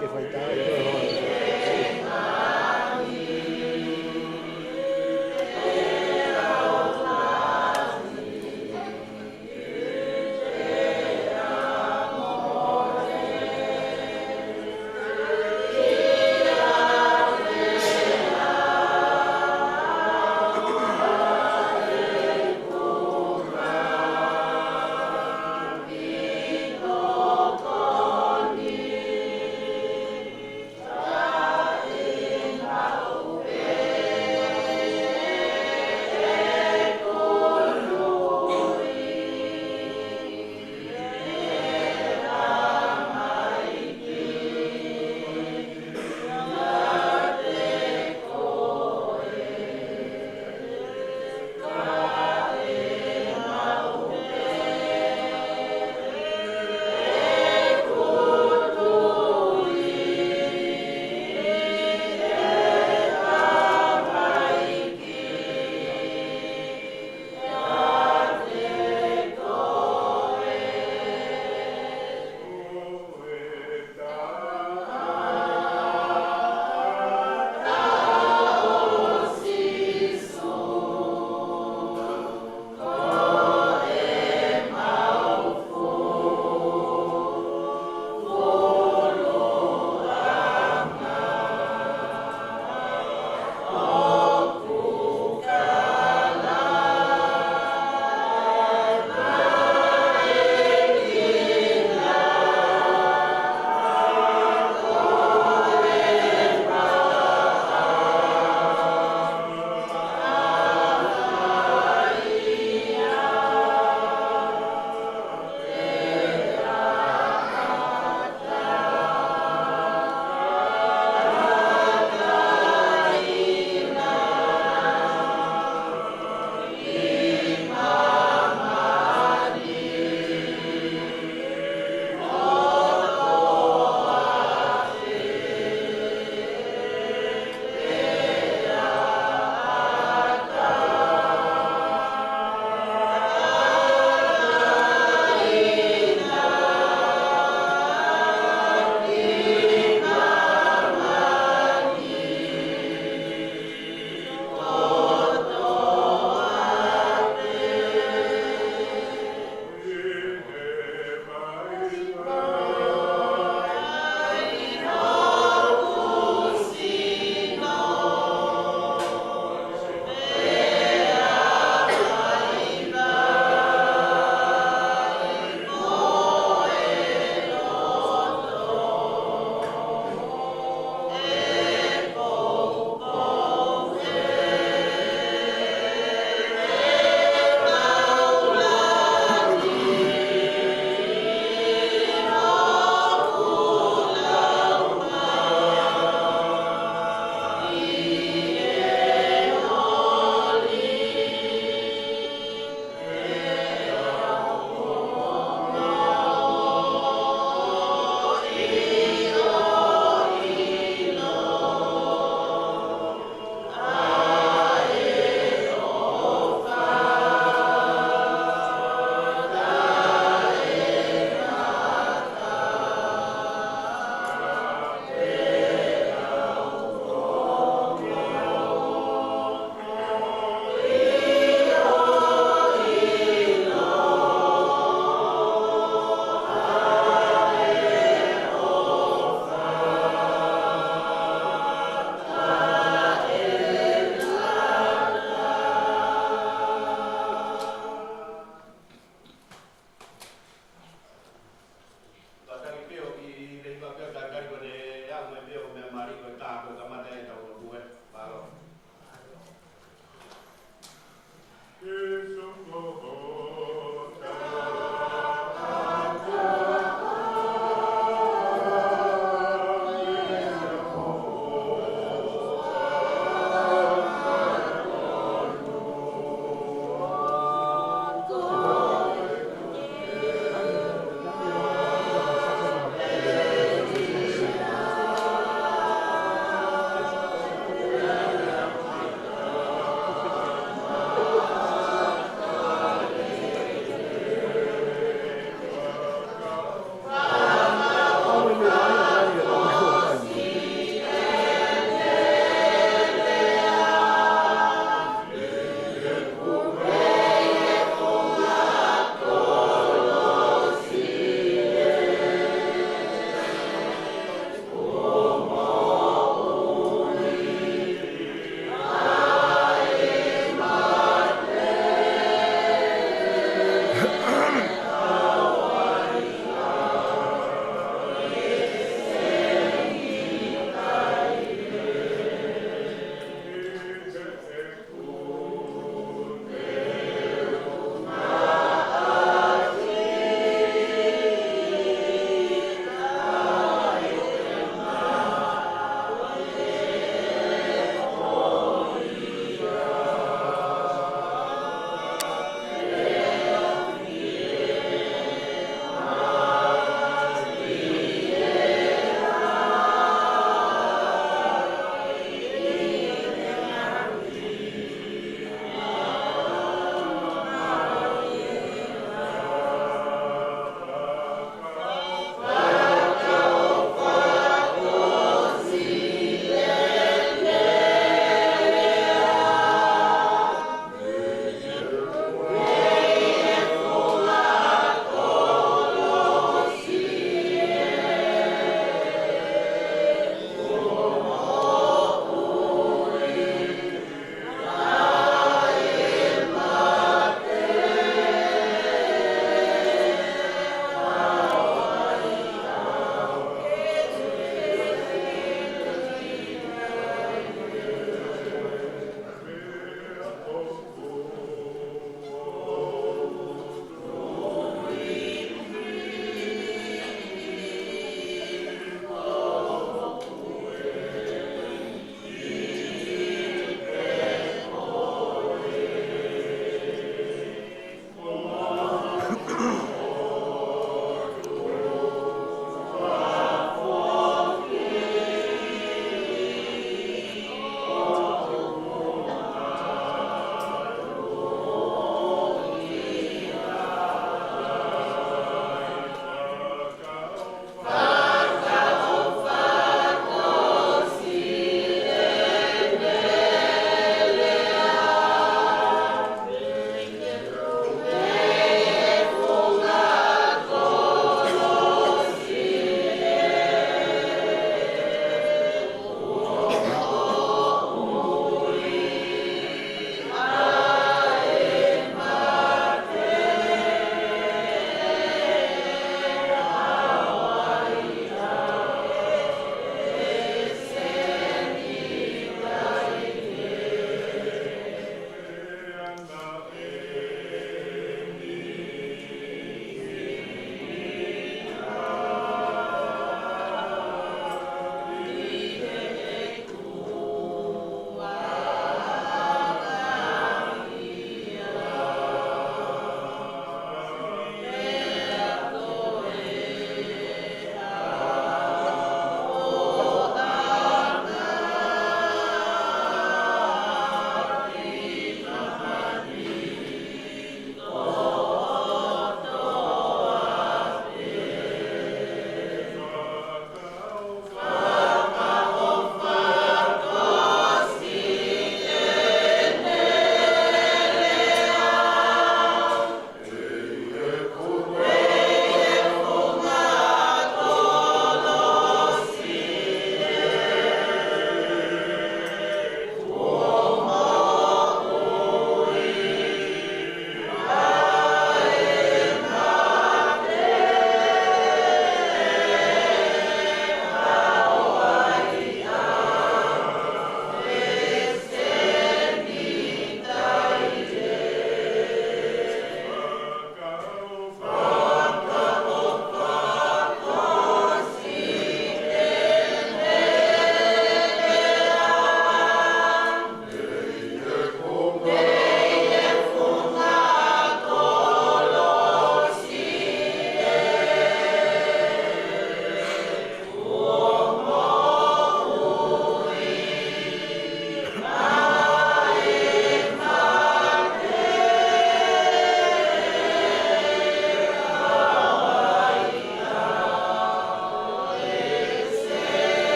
che faltava di due volte.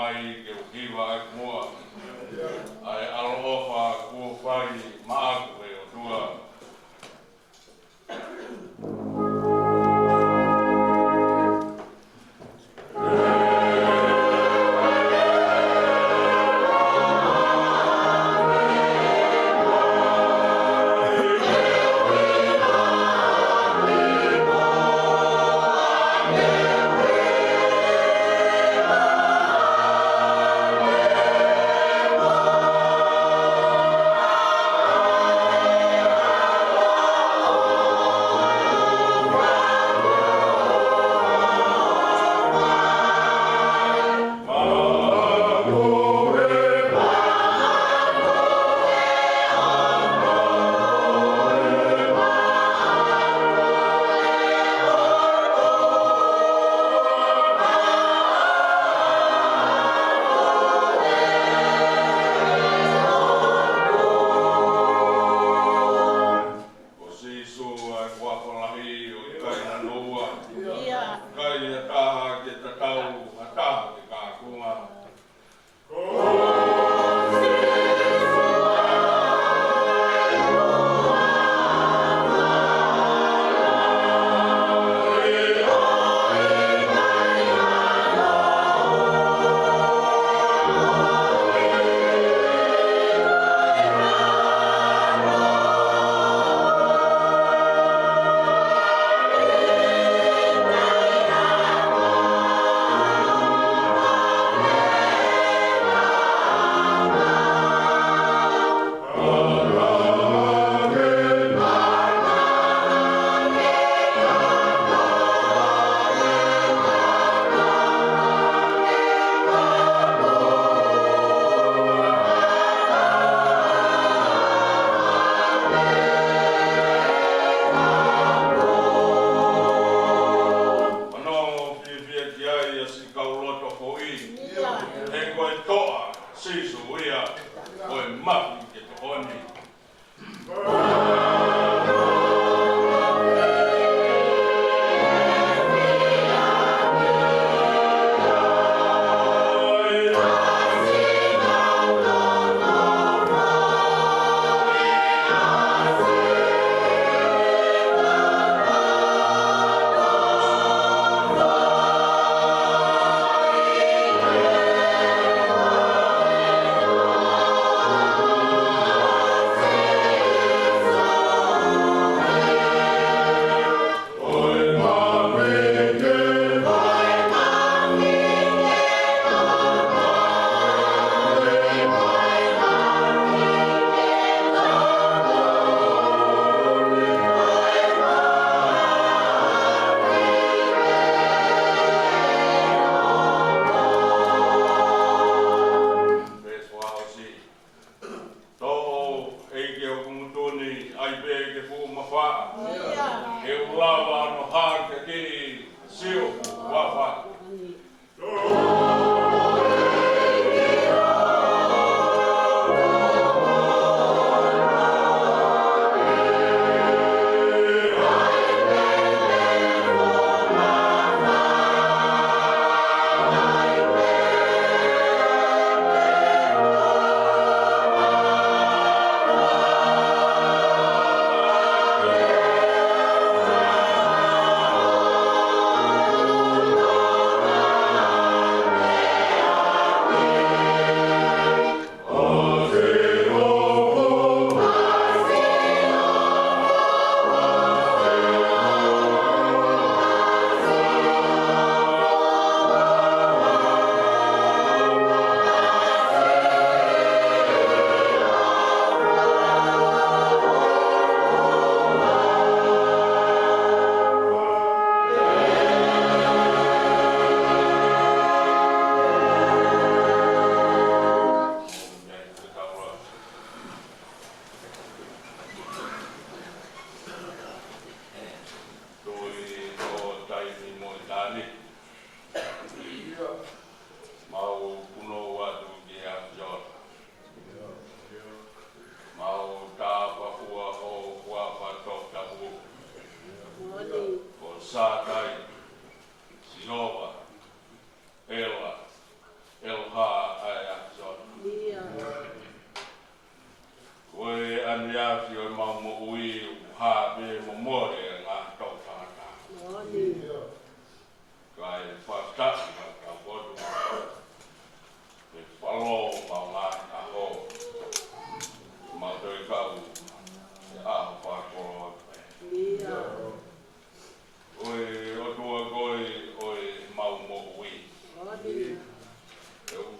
mai ke ukiwa ai mua. Ai alofa ku fai maaku e o tua. Oh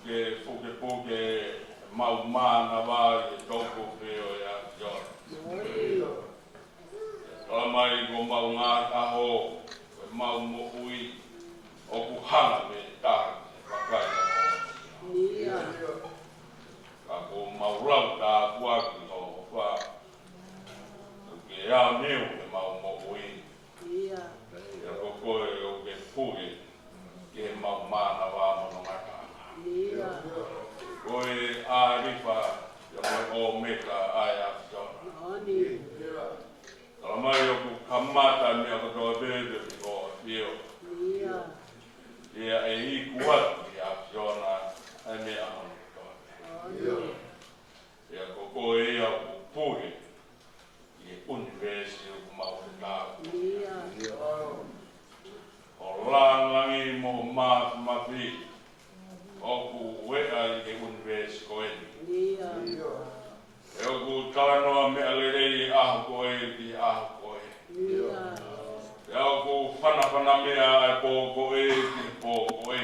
ke fuke mau mana va e toko peo ya yo. Mai go mau ngā taho mau mo ui o ku hana me tā pakai na ka ko mau rau tā puaki o wha ke a neu me mau mo ui e ko koe o ke puke ke mau mana wā mono ngata koe a rifa o meka ai a fiona mai o ku kamata me o to bebe ko fio ia e i kuat ia fiona ai me a ia ko ia ku puke i university o mau ta o langi mo ma fi o ku we ai ke university ko e o ku tano me alerei a ko e a ko e o ku fana me a ko e ki ko e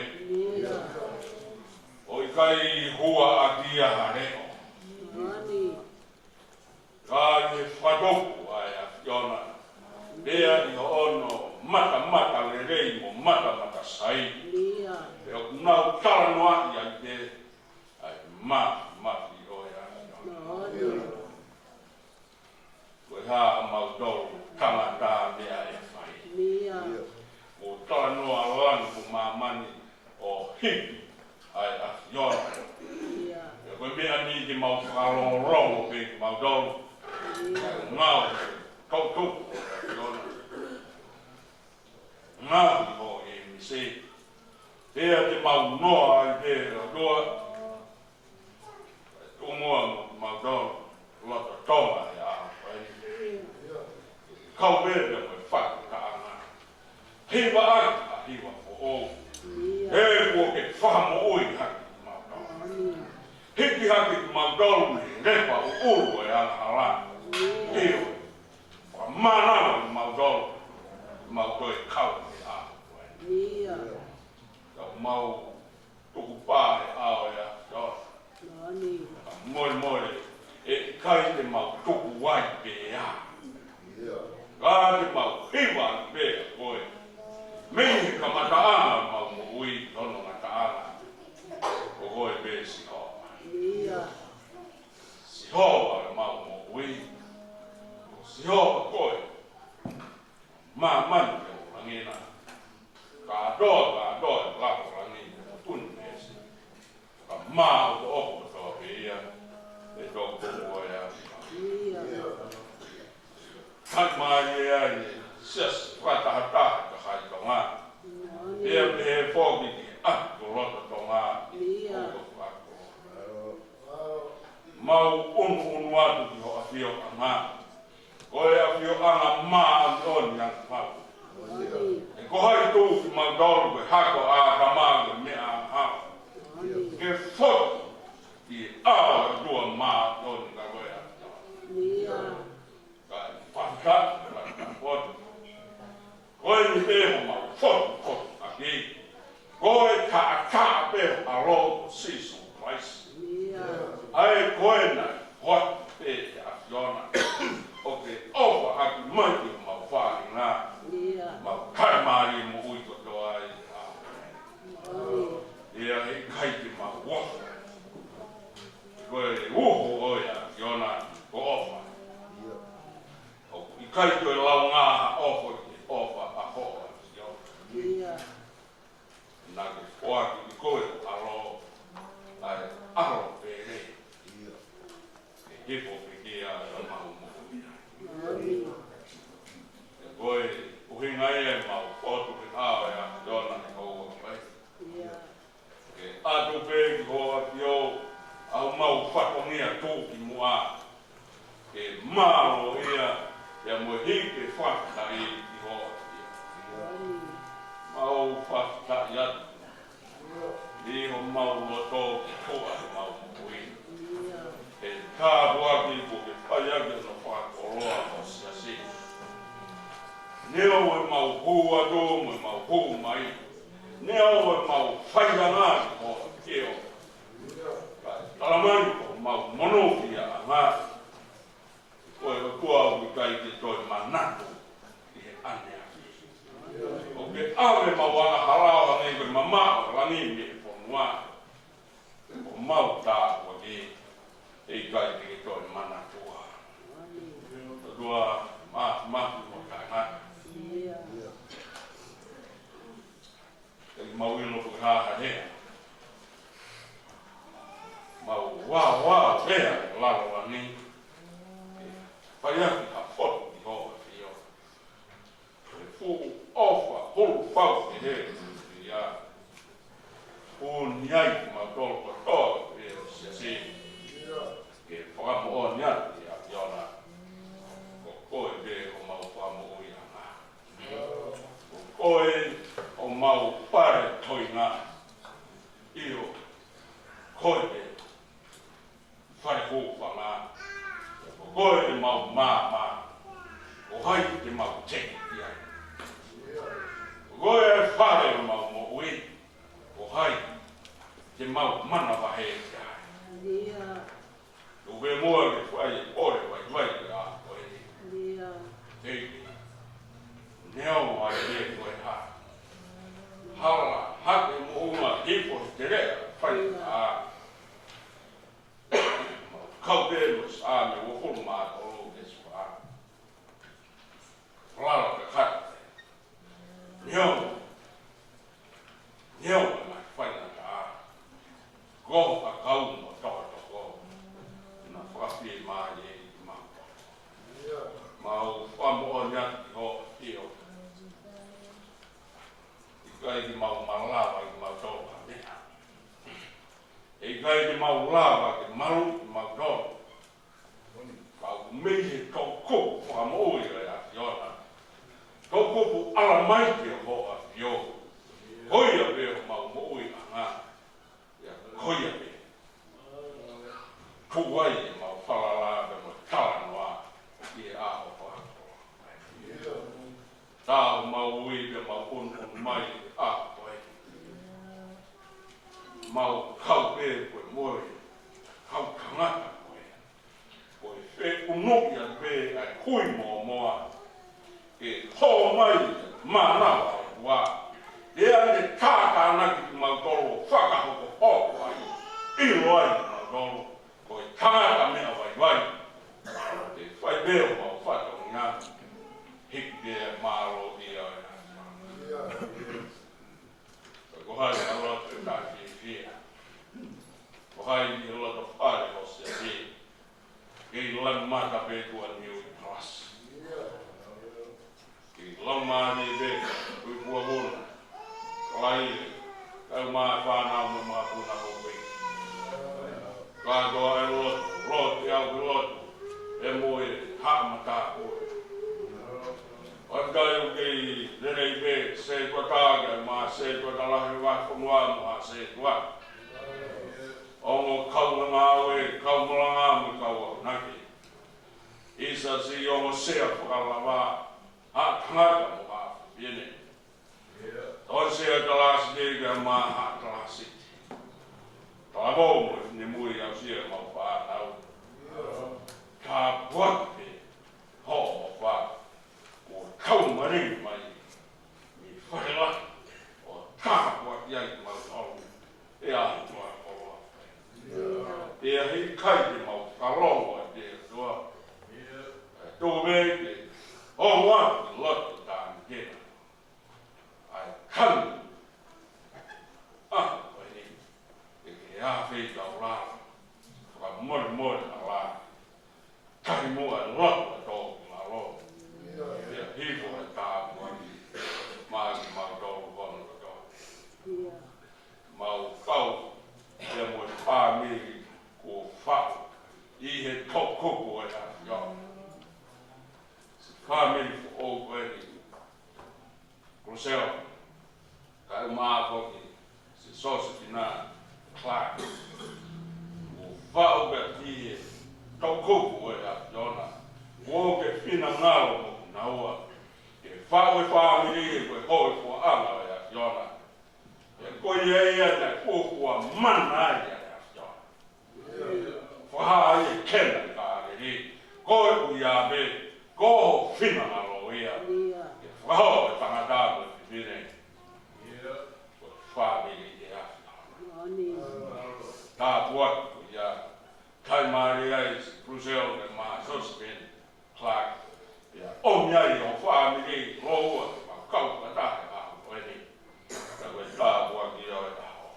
o kai hua a dia hare ka e fatoku ai a fiona bea i ono mata lerei mo mata sai e o ku nau tano a ia te ai ma ha mau do tangata me ai fai o tano alan ku mamani o hip ai a yon e ko me ani ki mau falo ro pe mau do mau ko yon mau o e mi se te te mau no ai te do o mo mau do lo to kau bebe mo fa ka ana hiwa a hiwa o e ko ke fa mo oi ha ma ka hiki ha ki ma dol ne pa o o ya hala e o mana ma dol ma ko e kau a ia ka mau tu pa a o ya do mo e kai te ma tu wai be ya Gāti mau hiwa be koe. Mei ka mataana mau mo ui tono mataana. Ko koe be sihoa. Sihoa mau mo ui. Sihoa koe. Mā mani te o rangina. Ka doa lako rangina. Tuni mesi. Ka mā o to opo toa pe ia. E tō koe ia. Hai mai ai Siasi Fktahataha ka hai tonga e me fogi a ko rota tonga mau unu atu ki ho afio anga ko e afio anga ma on yang mau e ko hai tu ki ma dol ko hako a kama me a ha ke fo ki a dua ma on ka ko ya Faka, koe ni peho mau fotu aki. Koe ka peho aro siso Christ. Ai koe na hot pe a fiona. Ok, ofa aki maki mau whāki ngā. Mau kaimari mo ui koto ai. Ia he kaiti mau wafu. Koe uho oi a fiona ko ofa. Kai koe lau ngā ofa a hoa yo. Nā ke whāki i koe aro ai aro pere. Ke hipo pe kia a mau mohuia. Ke koe uhingai e mau otu ke hao e a yona e hoa pai. Ke atu pe ki hoa ki o au mau whakongia tūki mua. Ke maro ia ia mo hike whakta i hoa ia. Mau whakta i atu. I ho mau loto ki koa mau mui. E kā waki ko ke whaiake no whakoroa o Siasi. Neo e mau hua tō mo mau hua mai. Neo e mau whairanga ki hoa keo. Wow, there, Lava Ning. Faiva, foot, the over field. Full offer, whole foul, the head, the yard. Un night, my dog, Siasi. Che fa mo niat ya yona. Ko de o mau fa mo ya. Oi o mau pare toina. Io ko de fare ho fa ma. Ko de mau ma. O hai de mau che ya. Ko e fare mau mo ui. O hai de mau mana va he ya. Ube moa ke whai ore wai a koe. Hei, neo mai e koe ha. Hala, hake mo uma hifo te rea, whai a. Kau te mus a me wofuru maa tolo ke swa. Lala ke kate. Neo mai whai na ka a. Goho a kau mo toa toko. Whapi mai e mako. Mau whamoa nyati ho tio. I kai ki mau malawa ki mau toka mea. E kai ki mau lawa ki maru ki mau toka. Kau mehe kau kupu whamoa i a fiona. Kau kupu ala mai ki ho a fio. Hoia beo mau moa i a ngā. Hoia beo. Kuwai e mau whalala me mo talanoa i e aho whakakoa. Tāo mau ui me mau un mai i aho koe. Mau kau e koe mori, kau kangata koe. Koe whe unuki a pe ai hui moa. E ho mai manawa i wā. Ea ne tāka naki ki mau tolo whakahoko hoko ai. Iro ai mau tolo. Koe tangata mea wai. E whai beo mau whatau ngā. Hik bea māro i au. Ko hai a roto e kāki e whia. Ko hai i roto whare o se he. Kei lang mata pētua niu i klas. Kei lang mani e beka, ui kua hona. Kalai e, kau maa whanau mo maa puna ho wei. Kātoa e roto, au ki roto, e moe haamata koe. Kai o kei nerei pe, se tua tāga, ma se tua talahi wako mua mua, se tua. Ongo kaua ngā oe, kaumula ngā mu kaua naki. Isa si ongo sea whakalawa, ha tangata mo hafu, piene. Toi sea talasi nega ma ha talasi. Tāwau mo ne mui au sia mau whātau. Ka puake ho o whā. O kaumaringi mai. Mi whaela. O ka puake ai mau tau. E ahi tua koroa. E ahi kai te mau wharonga te tua. Tō meke. O wāki loto tāmi kena. Ai kanu. Ya fei tau rā, wha mori a rā, kai mua e loto a tōku ngā rō. Ia hifo e tāpua ni, māki mau tōku kono ka tōku. Mau whau, ia mo e pāmiri ko whau, i he tōkupu e a whio. Si pāmiri ko o koe ni, Kruzel, kai māwhoki, si Josehi nā, Clarke. O whao ka tie, tau kupu e a whiona. O ke whina ngaro mo kunaua. E whao e whaamiri e koe hoi fua anga e a whiona. E koe e ea nei kukua mana e a whiona. Whaha e kena ka ariri. Koe ui a me, koho whina ngaro ea. E whao e tangata mo e whine. Koe whaamiri e a whiona. Tā puatu ia kai maari ai Kruzel e maa Josehi, Clarke. Ia omiai o whaamiri roua ma Fktahataha a koeni. Tā koe tā puatu ia e aho.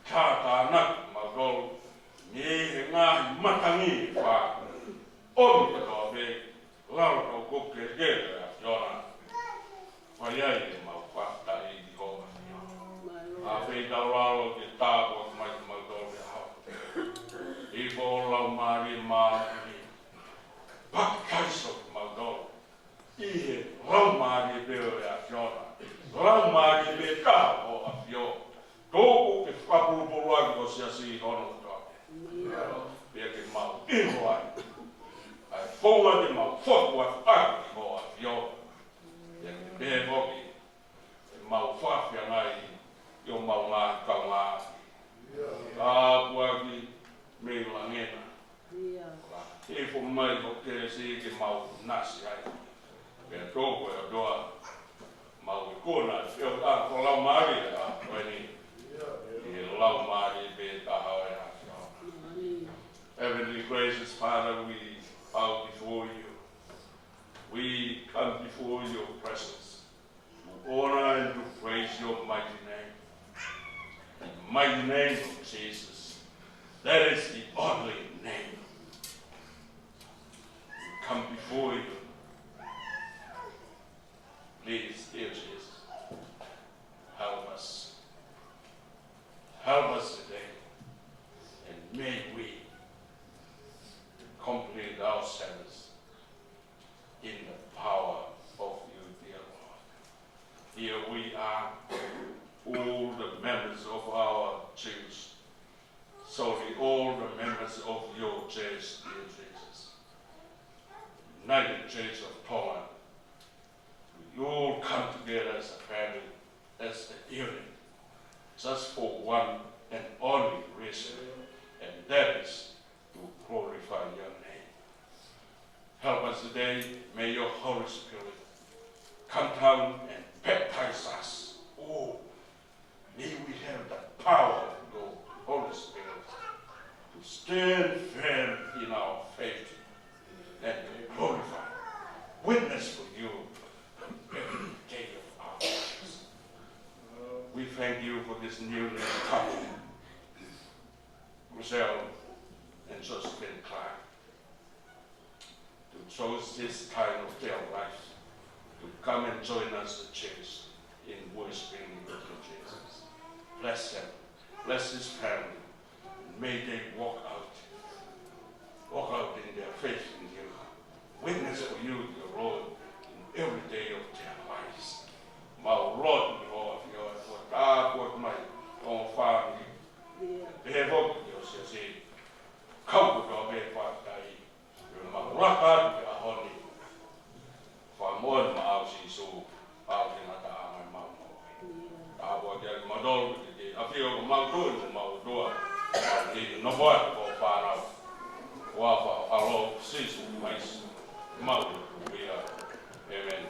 Tā naki ma tolu matangi fa o mi to be lao ko ko ke ke yona fa ya i ma fa ta i di ho a fe da lao ke ta bo mai ma do be ha I bo lao mari ma pak kai so ma do I lao mari be ya yona lao mari be ka o a yo ko ke fa bu bo wa ko Siasi hono Pia ke mau iho ai. Ai fonga te mau whakua whaki ho a whio. Pia ke pehe hoki. E mau whawhia ngai i o mau ngā kaunga aki. Ka pua ki me langena. E fo mai ho ke se ke mau nasi ai. Pia tōko e o doa. Mau i kona. Pia ko lau maari a koeni. I lau maari be taha e a. Heavenly gracious Father, we bow before you. We come before your presence to honor and to praise your mighty name. The mighty name of Jesus. That is the only name. We come before you. Please, dear Jesus, help us. Help us today. And may we complete ourselves in the power of you, dear Lord. Here we are, all the members of our church. All the members of your church, dear Jesus. United Church of Tonga. We all come together as a family, as a unit, just for one and only reason, and that is to glorify your name. Help us today. May your Holy Spirit come down and baptize us. Oh, may we have the power of your Holy Spirit to stand firm in our faith and glorify, witness for you every day of our lives. We thank you for this new couple, Kruzel and Josehi and Clarke, to choose this time of their life to come and join us at church in worshiping the Lord Jesus. Bless them, bless this family, and may they walk out in their faith in you, witness for you, dear Lord, in every day of their lives. My Lord, Lord, for God, what my own family, they have all Josehi. Come with our bed, Fktahataha. Maraka, the honey. For more than my house, so I'll be not my mouth. I will get my dog with the day. I feel my door in my door. No more for far out. Wafa, our season, my mouth. Amen.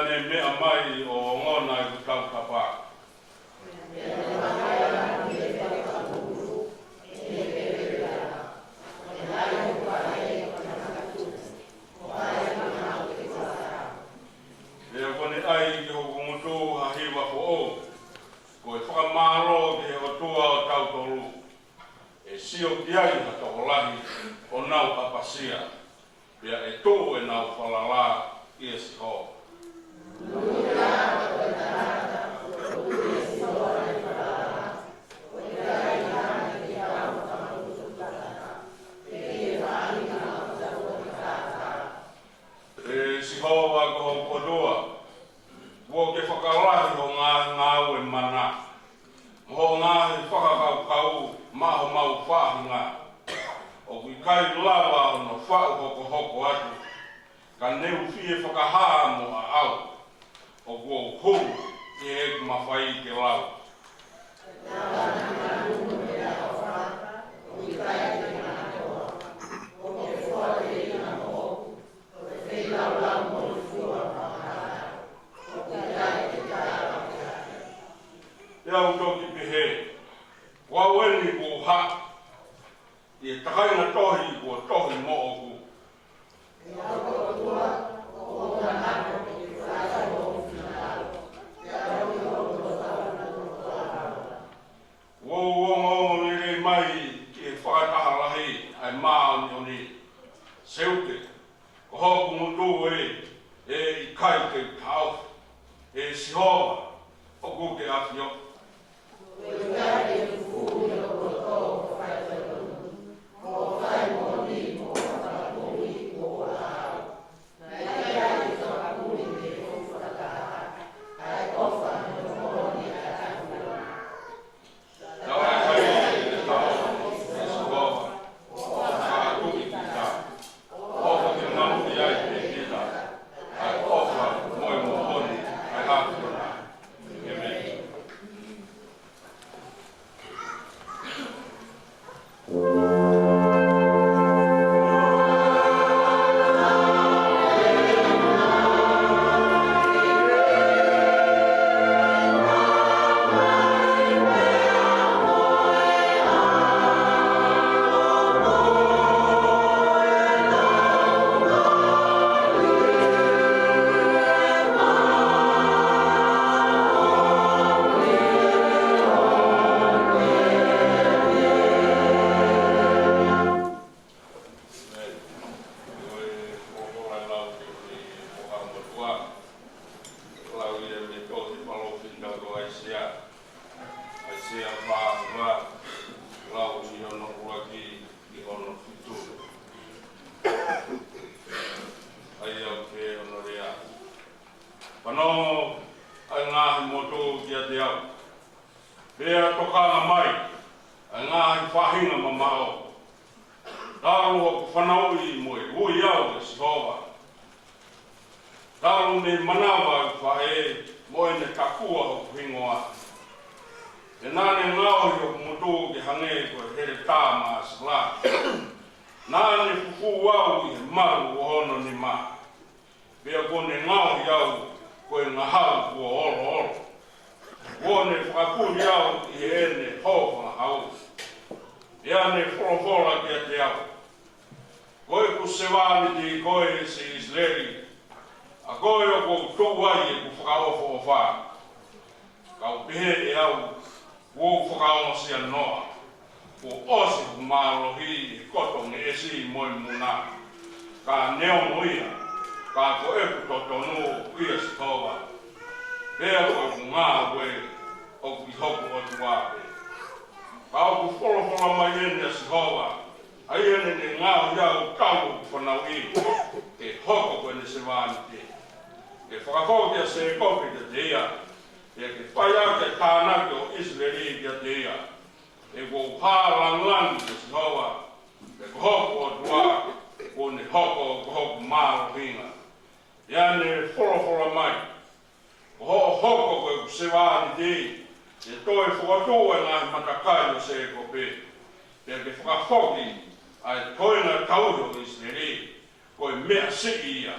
ne mea mai o ngona I kutau kapa. Ea kone ai ki hoku ngutu hahiwa po o. Ko e whakamaro ki he otua o tau toru. E sio ki ai ha tokolahi o nau apasia. Pea e tō e nau whalala I e siho. E siho wa ko kodua. Wo ke whakarahi o ngā ue mana. Mo ngā he whakakau maho mau whahinga. O kui kai lawa o no whau hoko atu. Ka neu fie whakaha mo a au. O kua kou I e mawhai ke lau. Ia utoki pehe. Wa weni ko ha. I e takaina tohi ko tohi mo o ku. Wo nere mai ki e Fktahataha lahi ai maa ni seute. Ko hoku mundu I kai ke tau. E sihoa o ku ke afio. Pano ai ngā moto kia te au. Pea tokanga mai, ai ngā whahinga mamao. Tāru o whanau I moe, ui au e sihowa. Tāru ne manawa I whae, moe ne takua o hingoa. E nāne ngāori o moto ki hange ko e here tāma asla. Nāne fufu au I he maru o hono ni mā. Pea kone ngāori au, ko e ngahau kua oro. Kone whakapuri au I ene hōwha hau. Ia ne whorofora kia te au. Koe ku sewani te koe se Israeli. A koe o ko tōwai e ku whakaofo o whā. Kau pehe e au, wō whakaosi anoa. Ko osi ku mārohi e koto nge esi moi muna. Ka neo moia. Ka ko e ku totonu o ia sitowa. Pea ko ku ngā koe o ku hoku o tuwape. Ka o ku whorofora mai ene a sitowa. Ai ene ne ngā iau kau ku whanau I. Ke hoko koe ne se wāni te. Ke whakakokia se kopi te te ia. Ke whaia ke tānaki o Israeli kia te ia. E ko hārangangi te sitowa. Ke hoko o tuwape. Ko ne hoko māro hinga. Ia ne whorofora mai. Ko hoko koe ku se wāni te. E toi whakatoa ngā matakai o se kope. Pea ke whakafoki ai koe ngā tauho Israeli. Koe mea se ia.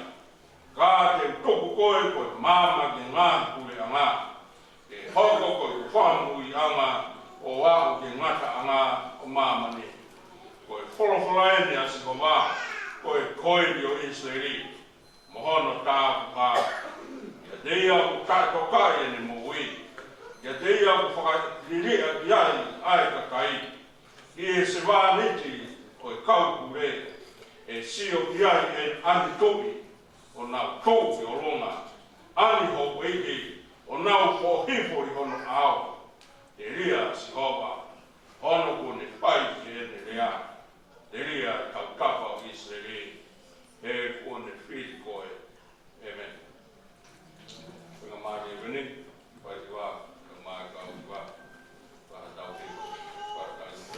Ka te toku koe koe mama ke ngā kule anga. E hoko koe whangu I anga o wau ke ngata anga o mama ne. Koe wholowholaene asi ko mā. Koe koe ni o Israeli. Mohono tāku kā. Ia teia ku tāko kai ene mo ui. Ia teia ku whakariria ki ai kakai. I se wāniti koe kaupure. E sio ki ai e ani topi. O nau kouki o ronga, ani hopo iki, o nau pohifo I hono ao. Te ria si hopa, hono kone pai ki ene rea. Te ria kau kapa o Israeli, he kone whiri koe. Amen. Whenga maari e wini, pai ti wā, ka mai kau ti wā, whahatau hiko, whahatau hiko.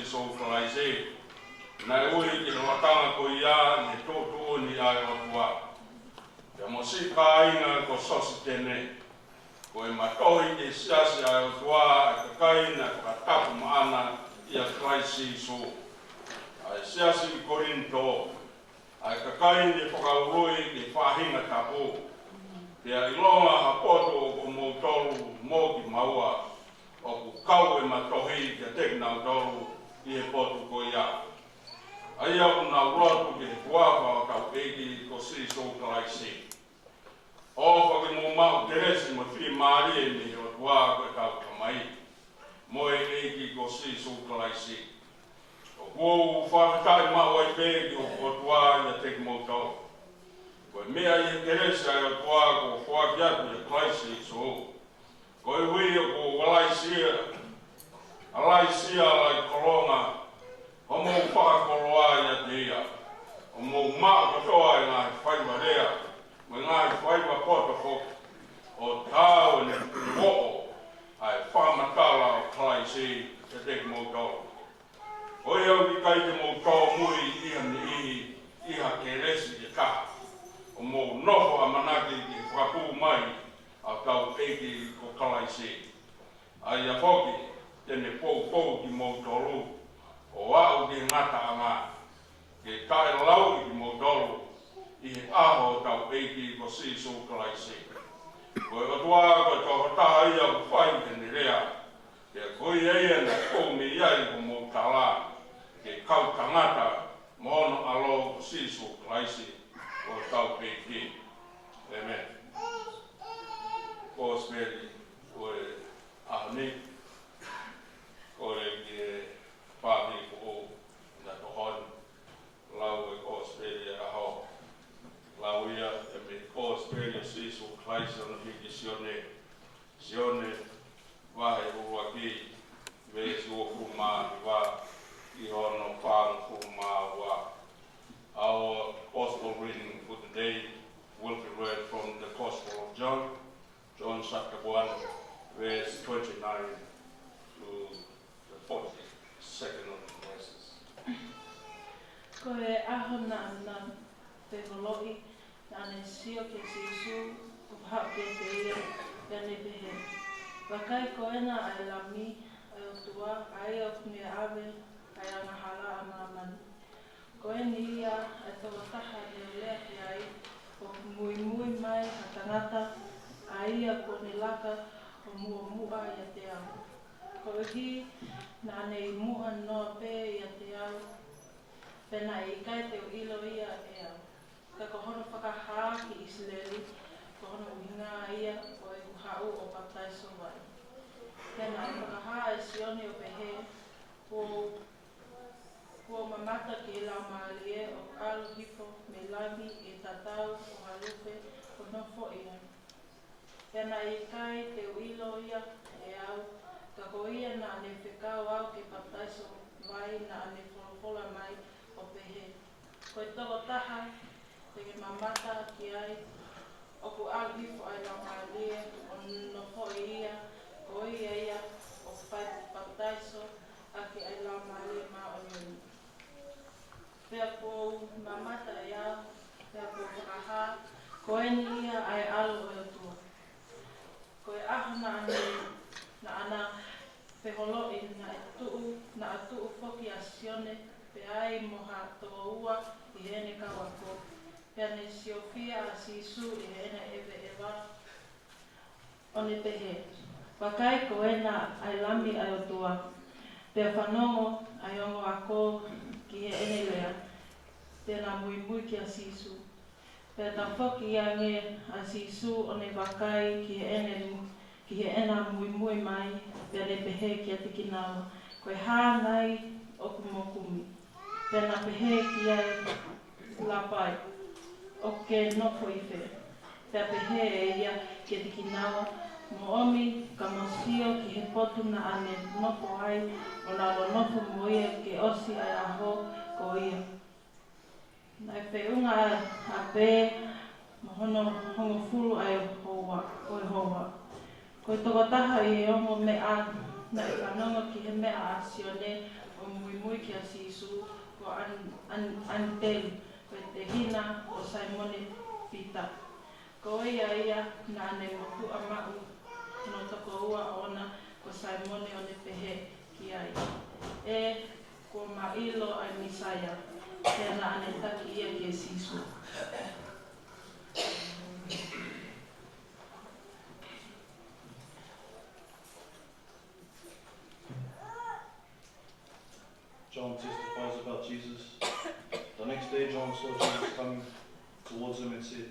so kalaise. Na ui ki no watanga ko ia ni tōtu ni ai o tua. Te mosi ka inga ko sosi tene. Ko e matohi ki siasi ai o tua e kakaina ka tapu maana ia kraisi so. Ai siasi i Korinto. Ai kakaini e whakaurui ki whahinga tapu. Pea ilonga hapoto o mo tolu mo ki maua. O ku kau e matohi ki a teknau tolu i e potu ko ia. Ai au na rotu ki kuawa o kau eki ko si so kalaisi. O whaki mo mau teresi mo whiri maari e mi o tua ko e kau kamai. Mo e eki ko si so kalaisi. O kuo whakatai mau ai pēki o tua i a teki mo tau. Ko e mea i teresi ai o tua ko whaki atu i a kalaisi so. Ko e hui o ko walaisia. Alaisia lai koronga. O mo whakakoroa i a te ia. O mo maa katoa i ngā Faiva rea. Me ngā Faiva potoko. O tāu ni ho'o. Ai whamatala o kalaisi te teki mō tau. O i au ki kai te mō tau mui iha ni ihi. Iha ke resi i kaha. O mo nofo a manaki ki whakapū mai. A tau eki ko kalaisi. Ai a whoki. Tene pou ki mō tolu. O au ki ngata anga, ke kai lau i mo dolu, i he aho tau eiki ko si so kalaisi. Ko e atua ko Fktahataha ia ku whai tene rea, ke koi eia na kou me iai ko mo tala, ke kau tangata, mono alo ko si so kalaisi, ko tau eiki. Amen. Ko speri, ko e ahoni, ko e ki Pāhi ko o na tohon, lau e ko Australia aho. Lau ia e me ko Australia sisu klaisa na hiki sione wahe Uluaki, vesi o kuma wa I hono whāng kuma wa. Our Gospel reading for today will be read from the Gospel of John, John chapter 1, verse 29 to the 40. Second of the verses. Ko e aho na ana te holoi na ne sio ke sisu o hau ke te ia ia ne pehe. Wakai ko ena ai lami ai o tua ai o kune awe ai ana hala ana mani. Ko e ni ia ai Fktahataha ne lea ki ai o mui mai a tangata ai ia ko ne laka o mua ia te au. Ko e hi na nei mua noa pē ia te au, pena I kai te o ilo ia e au. Ka kohono whakahā ki Isileli, kohono uhinga ia o e kuhau o baptaiso wai. Pena I whakahā e sione o pehe, kua mamata ki lau maalie o alu hifo me lami e tatau o halupe o nofo ia. Pena I kai te o ilo ia e au, ka ko ia na ane whekau au ke baptaiso vai na ane wholofola mai o pehe. Ko e toko taha, te ke mamata ki ai, o ku alhifo ai lau maalie, o nofo ia, ko ia o whai baptaiso, a ki ai lau maalie ma o nioni. Pea ko mamata ai au, pea ko whakaha, ko eni ia ai alu o tua. Ko e aho na ana wheholoi na atuu whoki a sione pe ai moha toa ua I hene kawako. Pea ne siofia a sisu I hene ewe ewa o ne pehe. Wakai ko ena ai lami ai o tua. Pea whanongo ai ongo ako ki he ene lea. Pea na mui ki a sisu. Pea ta whoki a nge a sisu o ne wakai ki he ena mui mai, pea ne pehe ki a te kinawa. Koe hāngai o kumokumi. Pea na pehe ki ai lapai, o ke nofo I whea. Pea pehe e ia ki a te kinawa. Mo omi ka mosio ki he potu na ane nofo ai, o na lo nofo mo ia ke osi ai aho ko ia. Nai whiunga a pē, mo hongo fulu ai o hoa. Ko toko taha I ongo mea na I whanonga ki he mea a sione o mui ki a sisu ko antel ko te hina o Saimone Pita. Ko ia na ane moku a mau no toko ua ona ko Saimone o ne pehe ki ai. E ko mailo ai Misaya, tēnā ane taki ia ki e sisu. John testifies about Jesus. The next day John saw Jesus coming towards him and said,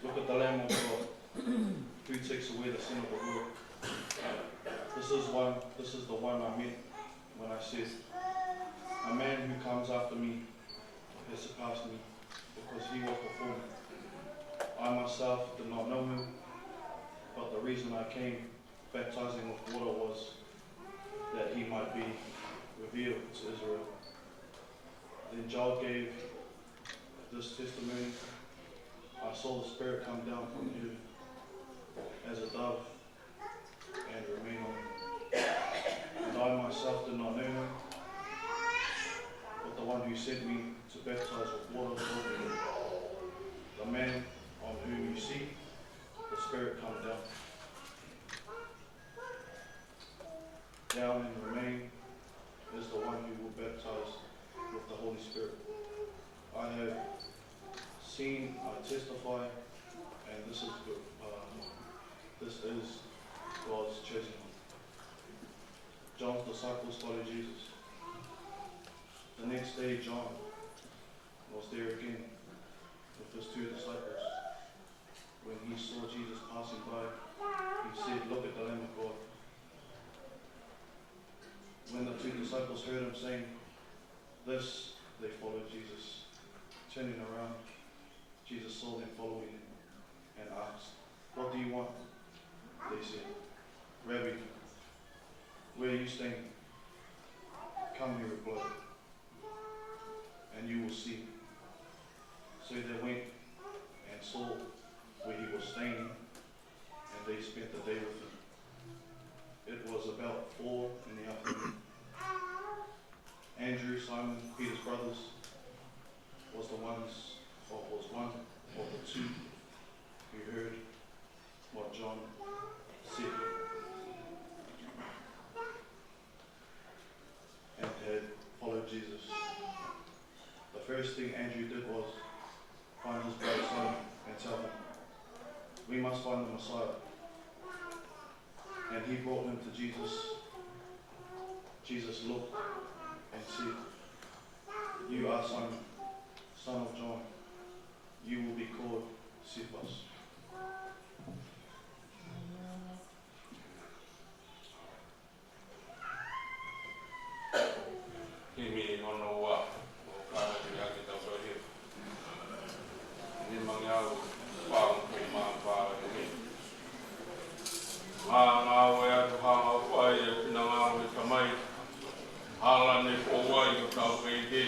"Look at the Lamb of God, who takes away the sin of the world. This is the one I meant when I said, a man who comes after me has surpassed me, because he was before me. I myself did not know him, but the reason I came baptizing with water was that he might be revealed to Israel." Then John gave this testimony, "I saw the Spirit come down from heaven as a dove and remain on him. And I myself did not know him, but the one who sent me to baptize with water told me, 'The man on whom you see the Spirit come down and remain is the one who will baptize with the Holy Spirit. I have seen, I testify, and this is God's chosen one." John's disciples followed Jesus. The next day John was there again with his 2 disciples. When he saw Jesus passing by, he said, "Look at the Lamb of God." When the 2 disciples heard him saying this, they followed Jesus. Turning around, Jesus saw them following him and asked, "What do you want?" They said, "Rabbi, where are you staying?" "Come," he replied, "and you will see." So they went and saw where he was staying, and they spent the day with him. It was about 4 in the afternoon. Andrew, Simon Peter's brothers, was one of the 2 who heard what John said and had followed Jesus. The first thing Andrew did was find his brother Simon and tell him, "We must find the Messiah." And he brought him to Jesus. Jesus looked and said, "You are Simon, son of John. You will be called Cephas." Kimi ono wa o ka ya ki ta so hi. Ni mangyao pa ko ma pa ni. Ma o ya to ha ma ko ai na ma o ka mai. Hala ni ko wa yo ka o ke de.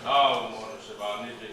Ah mo se ba ni de.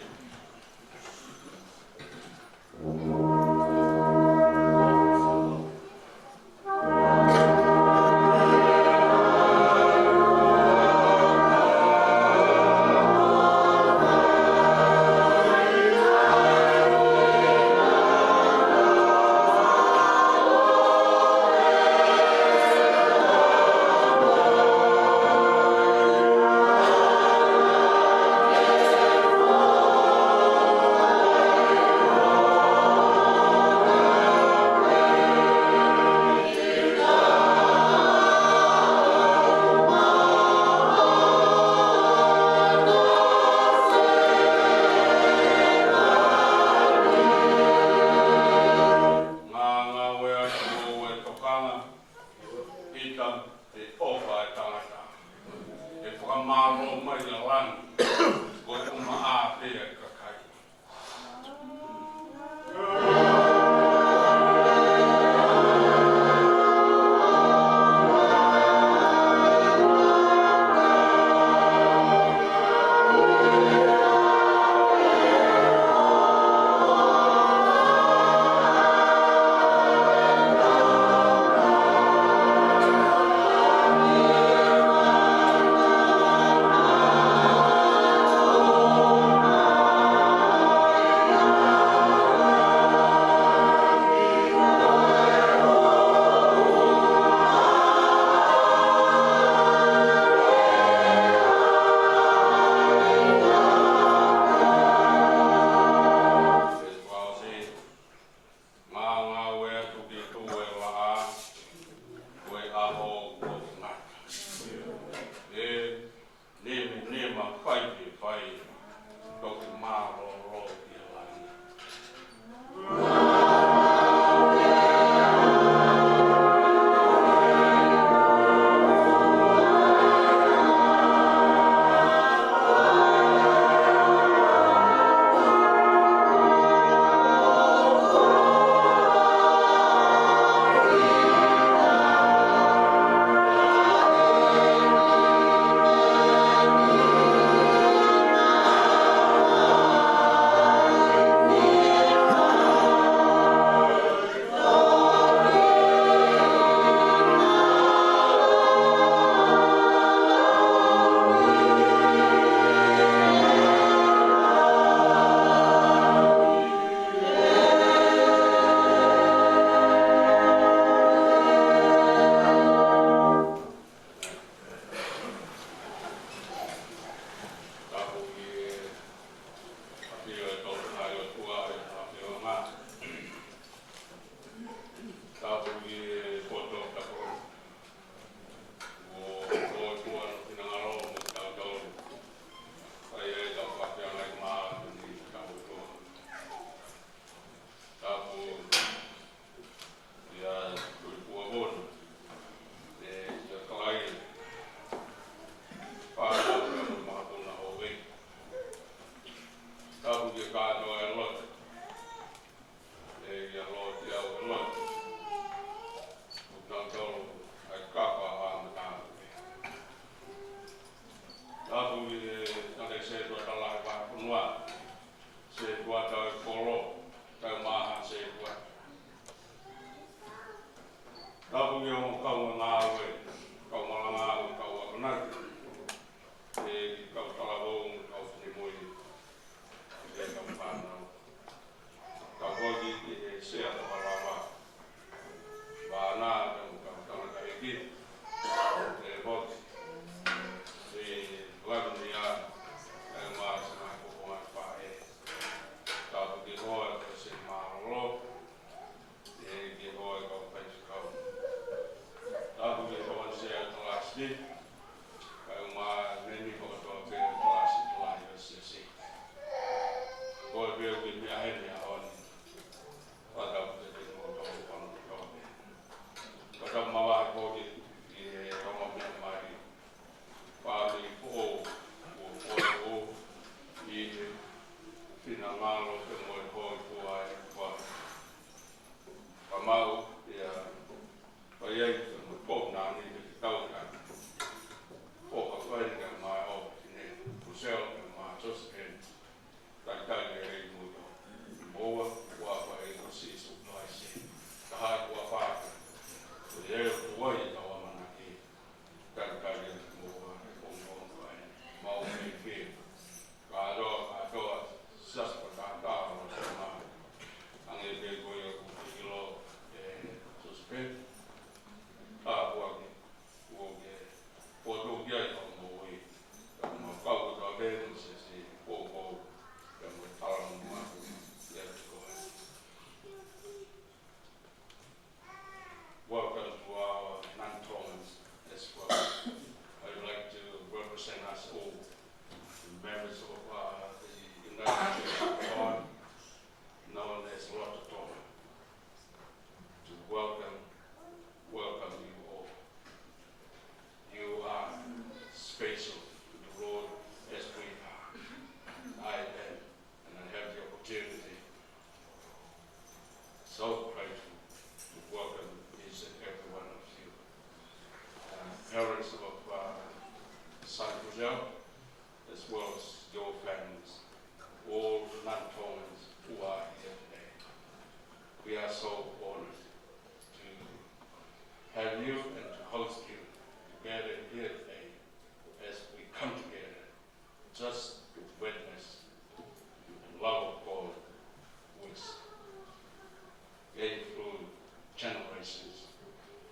Tapu nale se tua talai wa punua. Se tua tau koro. Tau maha se tua. Tapu ki o kaunga ngāwe. Kau malanga au kau akanaki. E kau talabong kau tinimui. E kau whanau. Kau hoki ki e sea toka rawa. Wāna kau tanaka e ki. E hoki. Welcome to and was my one fire. Tapu ki hoa ko se maroro. E ki hoa ko paisu kau. Tapu ki hoa se atalasi. Kai uma neni ko to pe atalasi tulai o Siasi. Ko pe ki me aheni ahon. Wata ko te mo to kono ko. Ko ta mawa ko ki e komo me mai. Pāli o i whina ngālo te moe hoi kua e kua. Ka mau ia pai ei te moe pōna ni te tautanga. Pōka whainga mai o tine Kruzel e mai Josehi. Tai e rei muto. Moa kua whai ko si su nai si. Ka hai kua whāka. Ko i eo tu wai e tau amana ki. Tai e moa e pōngon whai. Mau me whia. Katoa, Sapate o te mā. Ange te koe o kukilo e Josehi. Uluaki, o ke poto kia i tau mōi. Ka mō kau kua benediction si pōpō. Ka mō tāra mō māku i atu koe. Welcome to our non-Tomans as well. I would like to represent us all, the members of the United Church of God, known as Fktahataha, to welcome you all. You are special to the Lord as we are. I am, and I have the opportunity, so grateful to welcome each and every one of you. Parents of son Kruzel, as well as your families, all the non-Tomans who are here today. We are so honored to have you and to host you together here today as we come together just to witness the love of God which gave through generations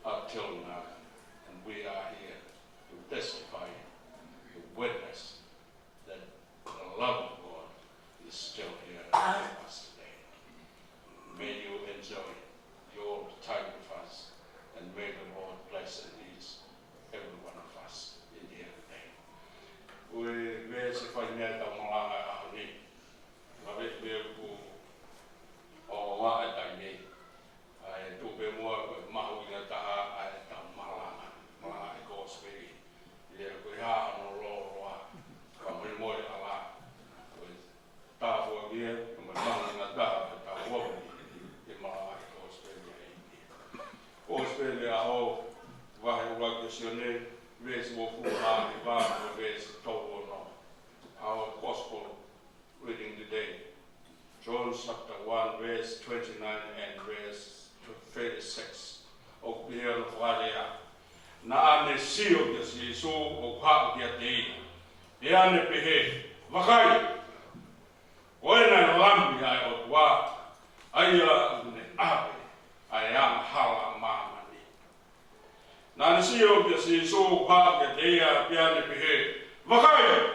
up till now. And we are here to testify, to witness that the love of God is still here with us today. May you enjoy your time with us, and may the Lord bless and ease every one of us in here today. We se whainea tau malanga ahoni. Ngawet mea ku o wā e tai nei. Ai tupe mua koe mahu i ngā taha ai tau malanga e Josehi. Ia koe haa no roa, ka mui moe ala. Koe tāpua mea, ka mui mahu i ngā taha e tau wapuni i malanga e Josehi e ia. Josehi a ho, wahe Uluaki sione, vesi wo fuha ni vāna vesi tau no. Our gospel reading today, John chapter 1, verse 29 and verse 36. O pia no wharea. Na ane sio kia si Yesu o hao kia te ina. E ane pehe, wakai. Oena lambi ai o tua. Aia ne ape. Ai ama hala mamani. Na ane sio kia si Yesu o hao kia te ina. E ane pehe, wakai.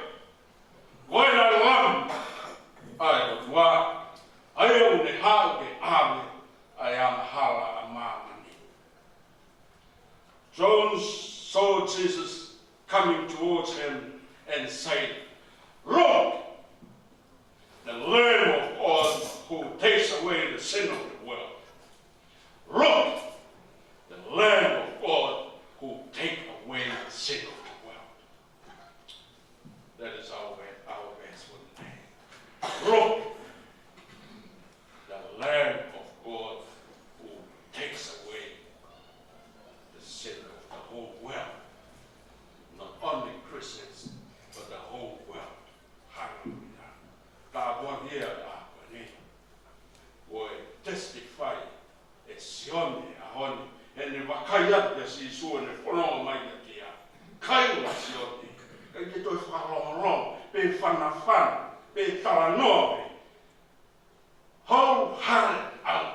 Oena lambi ai o tua. Aia ne hao ke ame. Ai ama hala mamani. John saw Jesus coming towards him and said, "Look, the Lamb of God who takes away the sin of the world. Look, the Lamb of God who takes away the sin of the world." That is our verse for today. Look, the Lamb of God who takes away the sin of the whole world. Not only Christians, but the pe whanawhana, pe talanoa, wholehearted out.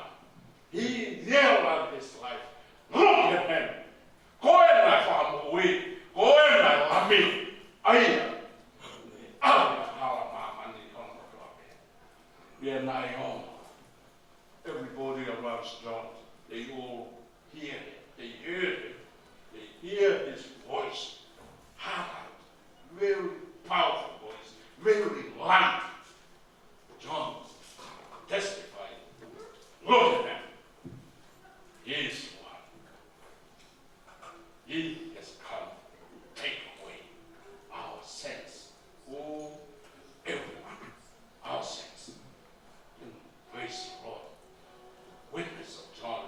He yelled out his life. Look at him. Koena whamoe, koena lami, aia. Aia hala mama ni hono toake. Ia nai hono. Everybody around John, they all hear it. They heard it. They hear his voice. Hard, very powerful voice, very loud. John testified. Look at him. He is the one. He has come to take away our sins. Oh, everyone, our sins. Praise the Lord. Witness of John.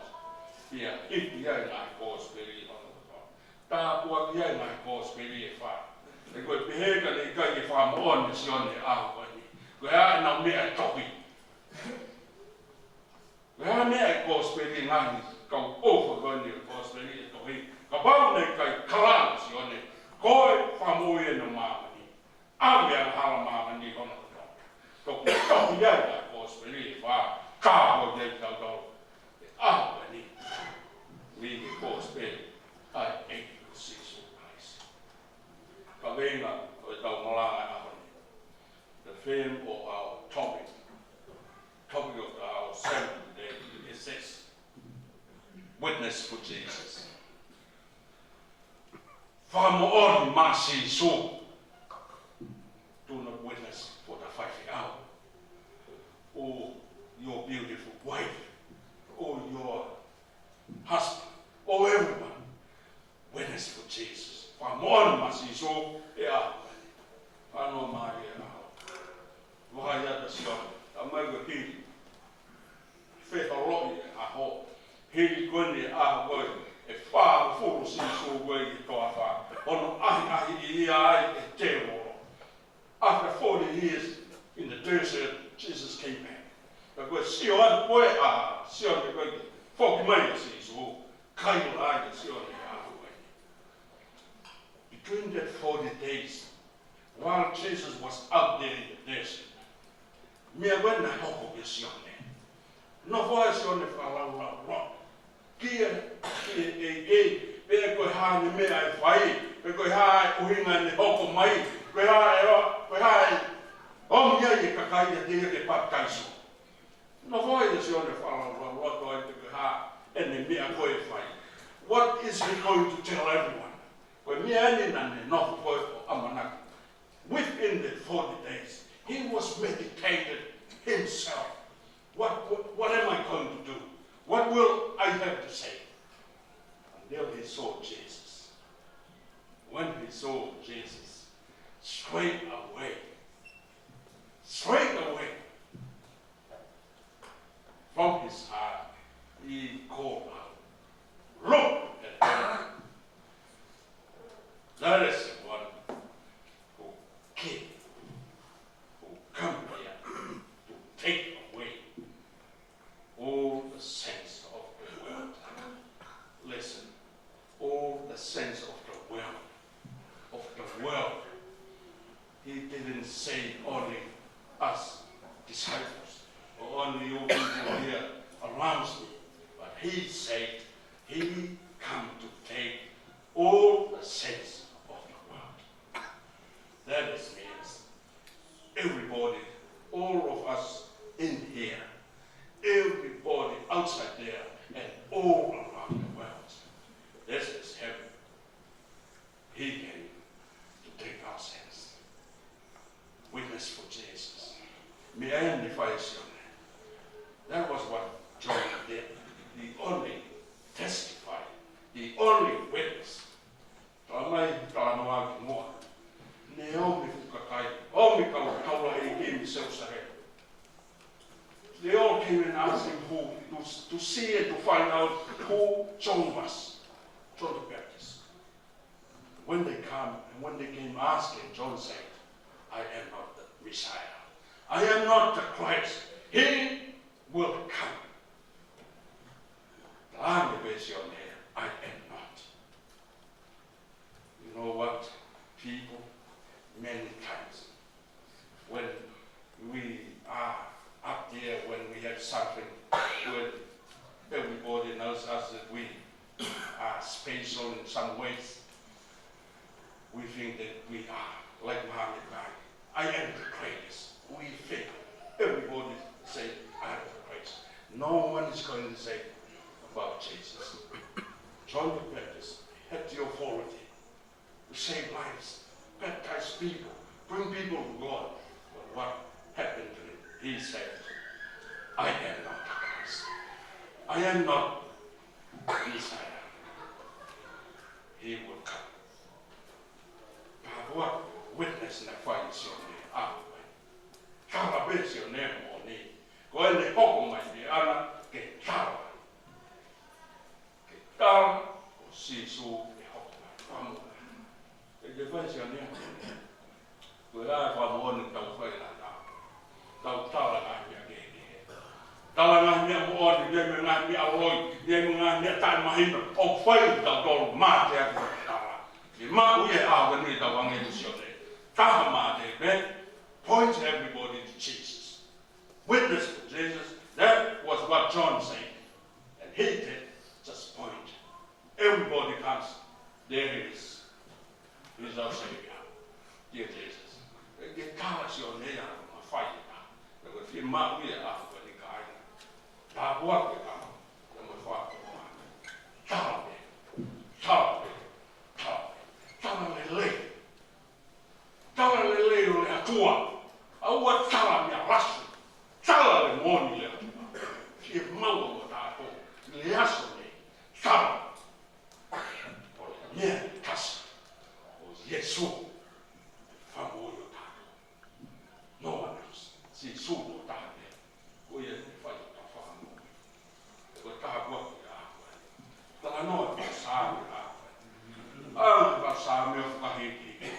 Here, if the young I cause very on the top. Ta what the young I cause very far. The good behavior they got if I'm on the son the hour. We are now me a topic. We are me a cause very nice. Come over going to cause very topic. About the clans on it. Go from away in the market. I'm a halamani on the top. So the young I cause very far. Car will get out. Ah, when we cause very, I ain't you see so nice. Kavena, the theme of our topic of our sermon today is this: witness for Jesus. Famoon masi so, do not witness for the 5 hour. Oh, your beautiful wife. Or your husband, or everyone, witness for Jesus. Famon masi so ea. Ano Maria. Wahaya da sio. Amago hi. Fe horobi aho. Hi kone aho e fa fu si so go i toafa. Ono ahi ai e te ro. After 40 years in the desert, Jesus came back. Because Sion boy Sion the good for money so kind of like Sion between that 40 days, while Jesus was out there in the desert, me went na hoko be Sion. No voice on the rock. Kia be go ha ni me ai fai, be go ha uhinga ni hoko mai, be ha ya kakai ya de pa kaiso. No voice on the rock going to go ha and the me go fai. What is he going to tell everyone? When me and not for Amanak, within the 40 days, he was meditated himself. What am I going to do? What will I have to say? Until he saw Jesus. When he saw Jesus, straight away, from his heart, he called out, look at him. That is the one who came, who come here to take away all the sins of the world. Listen, all the sins of the world. He didn't say only us disciples or only you people here around me, but he said he come to take all the sins of the world. That means everybody, all of us in here, everybody outside there, and all around the world. This is heaven. He came to take our sins. Witness for Jesus. May I identify you. That was what John did. He only testified. He only witnessed. They all came and asked him to see and to find out who John was, John the Baptist. When they came asking, John said, I am not the Messiah. I am not the Christ. He will come. I am not. You know what? People, many times, I am the greatest. We think. Everybody say, I am the greatest. No one is going to say about Jesus. John the Baptist had the authority to save lives, baptize people, bring people to God. But what happened to him? He said, I am not the Christ. I am not Messiah. He will come. But what witness na finds your name? Kala bes your name on me. Go in the home, my dear Anna, get Kala. Get Kala, or see so the home. If you find your name, well, I have one in Taufaila now. Tautala, I am again. Talangan niya mo on, hindi mo nga niya aloy, hindi mo nga niya tayo mahina, o fay tawtol, mati ako tala. Di mauye awan ni tawang elusyon eh. Taha mati, point everybody to Jesus. Witness to Jesus, that was what John said. And he did, just point. Everybody comes, there he is. He's our Savior, dear Jesus. Get Talas your name, a fight. If you mauye awan, ta buat ke kamu, yang berfaham tahu, tahu lele oleh tua, awak tahu yang rasu, tahu le moni le, si mau tahu, lihat ni, tahu, oleh kas, Yesus, fahamu yo tahu, no one else, si sudah tahu, oh ya. Ano pasami pasami of kahiki.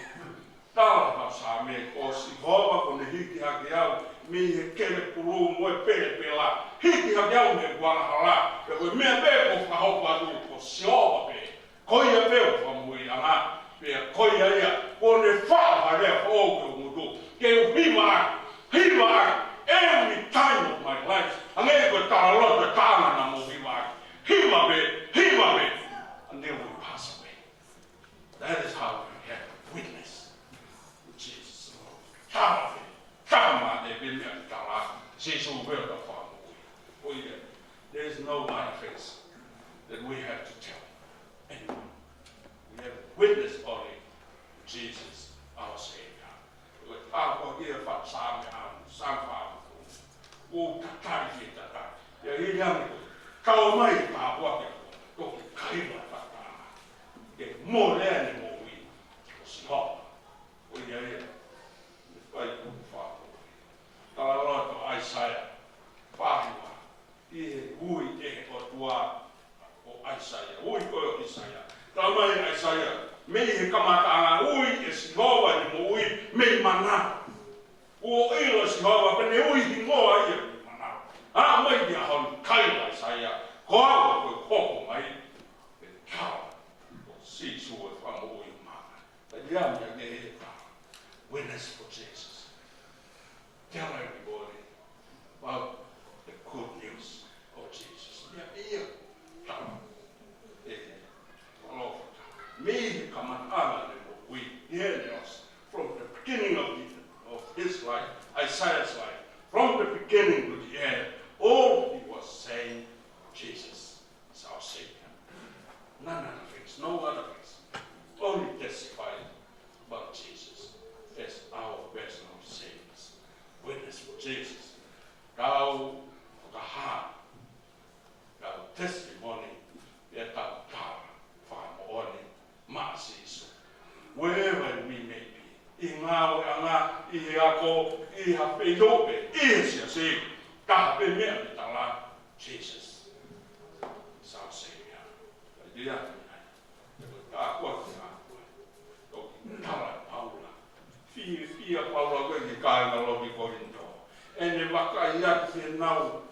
Tala pasami o si hova con hiki hagiau mi kele pulu mo pele pela. Hiki hagiau me guarahala. Pero me be o kahopa du ko sioba be. Koia be o famui anga be koia ia o ne fa hare o ko mudu. Ke viva every time of my life. Ange ko tala lo tala na mo viva. Hiva be, until we pass away. That is how we have witness to Jesus. There is no other face that we have to tell anyone. We have witnessed only to Jesus, our Savior. Kau mai tak buat yang kau kaya tak. Dia mulai ni mui, siapa? Oh ya ya, baik faham. Kalau tu Isaiah, faham. Dia mui tua, Isaiah, kau Isaiah. Kalau mai Isaiah, mei kamata siapa ni mui, mei mana? Siapa pun ni mui dia. Mai dia hon kaya saya, kau kau mai, kau si suat kamu mana? Dia yang ni witness for Jesus. Tell everybody about the good news of Jesus. Dia tahu. Kalau me kaman Allah we hear us from the beginning of his life, Isaiah's life, from the beginning to the end. All he was saying, Jesus is our Savior. None other things, no other things. Only testifying about Jesus as our personal Savior. Witness for Jesus. Kau Fktahataha, kau testimony, that kau tahu, faham oni, masih. Wherever we may be, ingau anga, iako, ihapeyope, Siasi. Tapi me tahu Jesus is our Savior. Dia aku tahu Paula. Via Paula que cai na lobi Corinto. Ene vakaya senau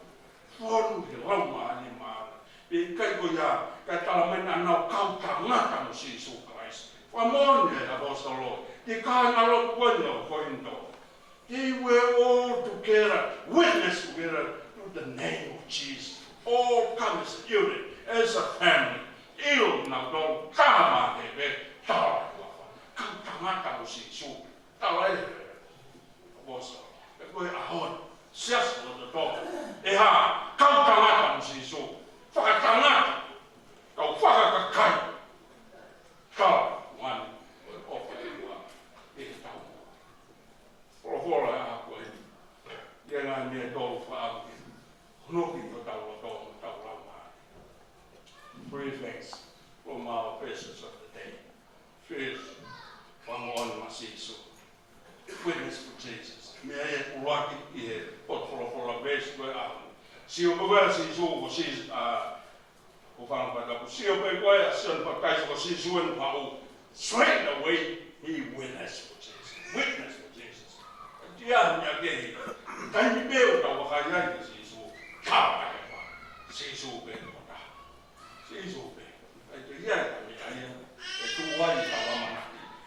fon de Roma animal. E kai goia ka tahu mena nau kau tanga no Jesus Christ. Famone apostolo. Di cai na lobi Corinto. They were all together, witness together to the name of Jesus. All come as a unit, as a family. Il na don kama debe tawa. Kau tanga si su. Tawa witness for Jesus. Me e Uluaki I potfolofola base koe ahu. Sio koe si suuko siis ko whanapata ko sio koe koe sion pa kaisa ko si suen pa u. Straight away he witnessed for Jesus. Witness for Jesus. Dia nya ke. Tai ni beo ta wakaya si su. Ka pa. Si su be ko ta. Si su be. Ai te ia mi ai. E tu wai ta wa mana.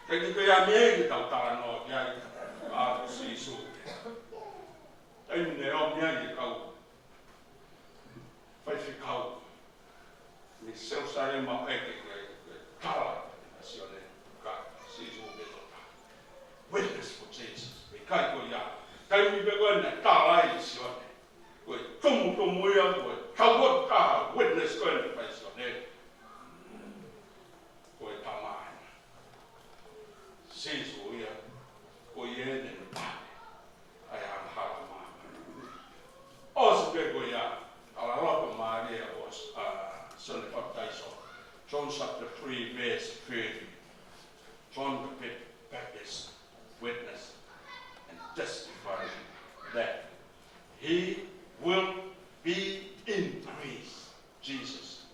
Te te ia me ki ta ta no ia. Ah, si su. Ai ne o mi ai ka. Fai fi ka. Ni seu sare ma e ke kala asione ka si su be ko ta. Witness for Jesus. Me kai ko ia. Kai mi be ko na kala I sione. Ko tomu ia ko. Ka wo ka witness ko na fa sione. Ko tamai. Si su ia. Ko ye ne pa. Ai am hala ma. Os be ko ia. Ala lo Maria was son of Fktahataha. John chapter 3 verse 30. John the Baptist witnessed and testified that he will be increased. Jesus.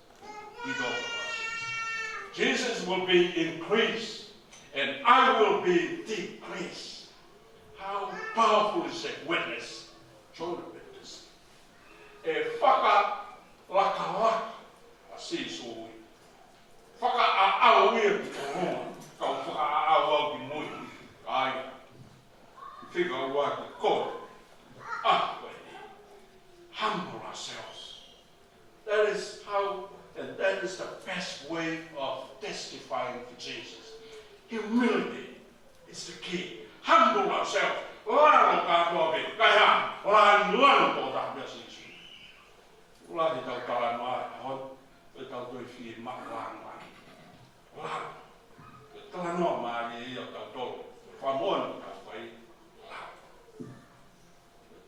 He talked about Jesus. Jesus will be increased and I will be decreased. How powerful is that witness? John the Baptist. E whaka laka si sui. Whaka a awia ki korona. Kau whaka a awau ki mui. Ai. Whika ua ki kore. Humble ourselves. That is how, and that is the best way of testifying for Jesus. Humility is the key. Humble ourselves. Lalo ka tobe. Kaya. Lalo ko tabi si Uluaki tau talan wa hon, e tau toi fi mak lang lang. Lang. E talan no ma ni I tau tolu. Whamon tau whai lang.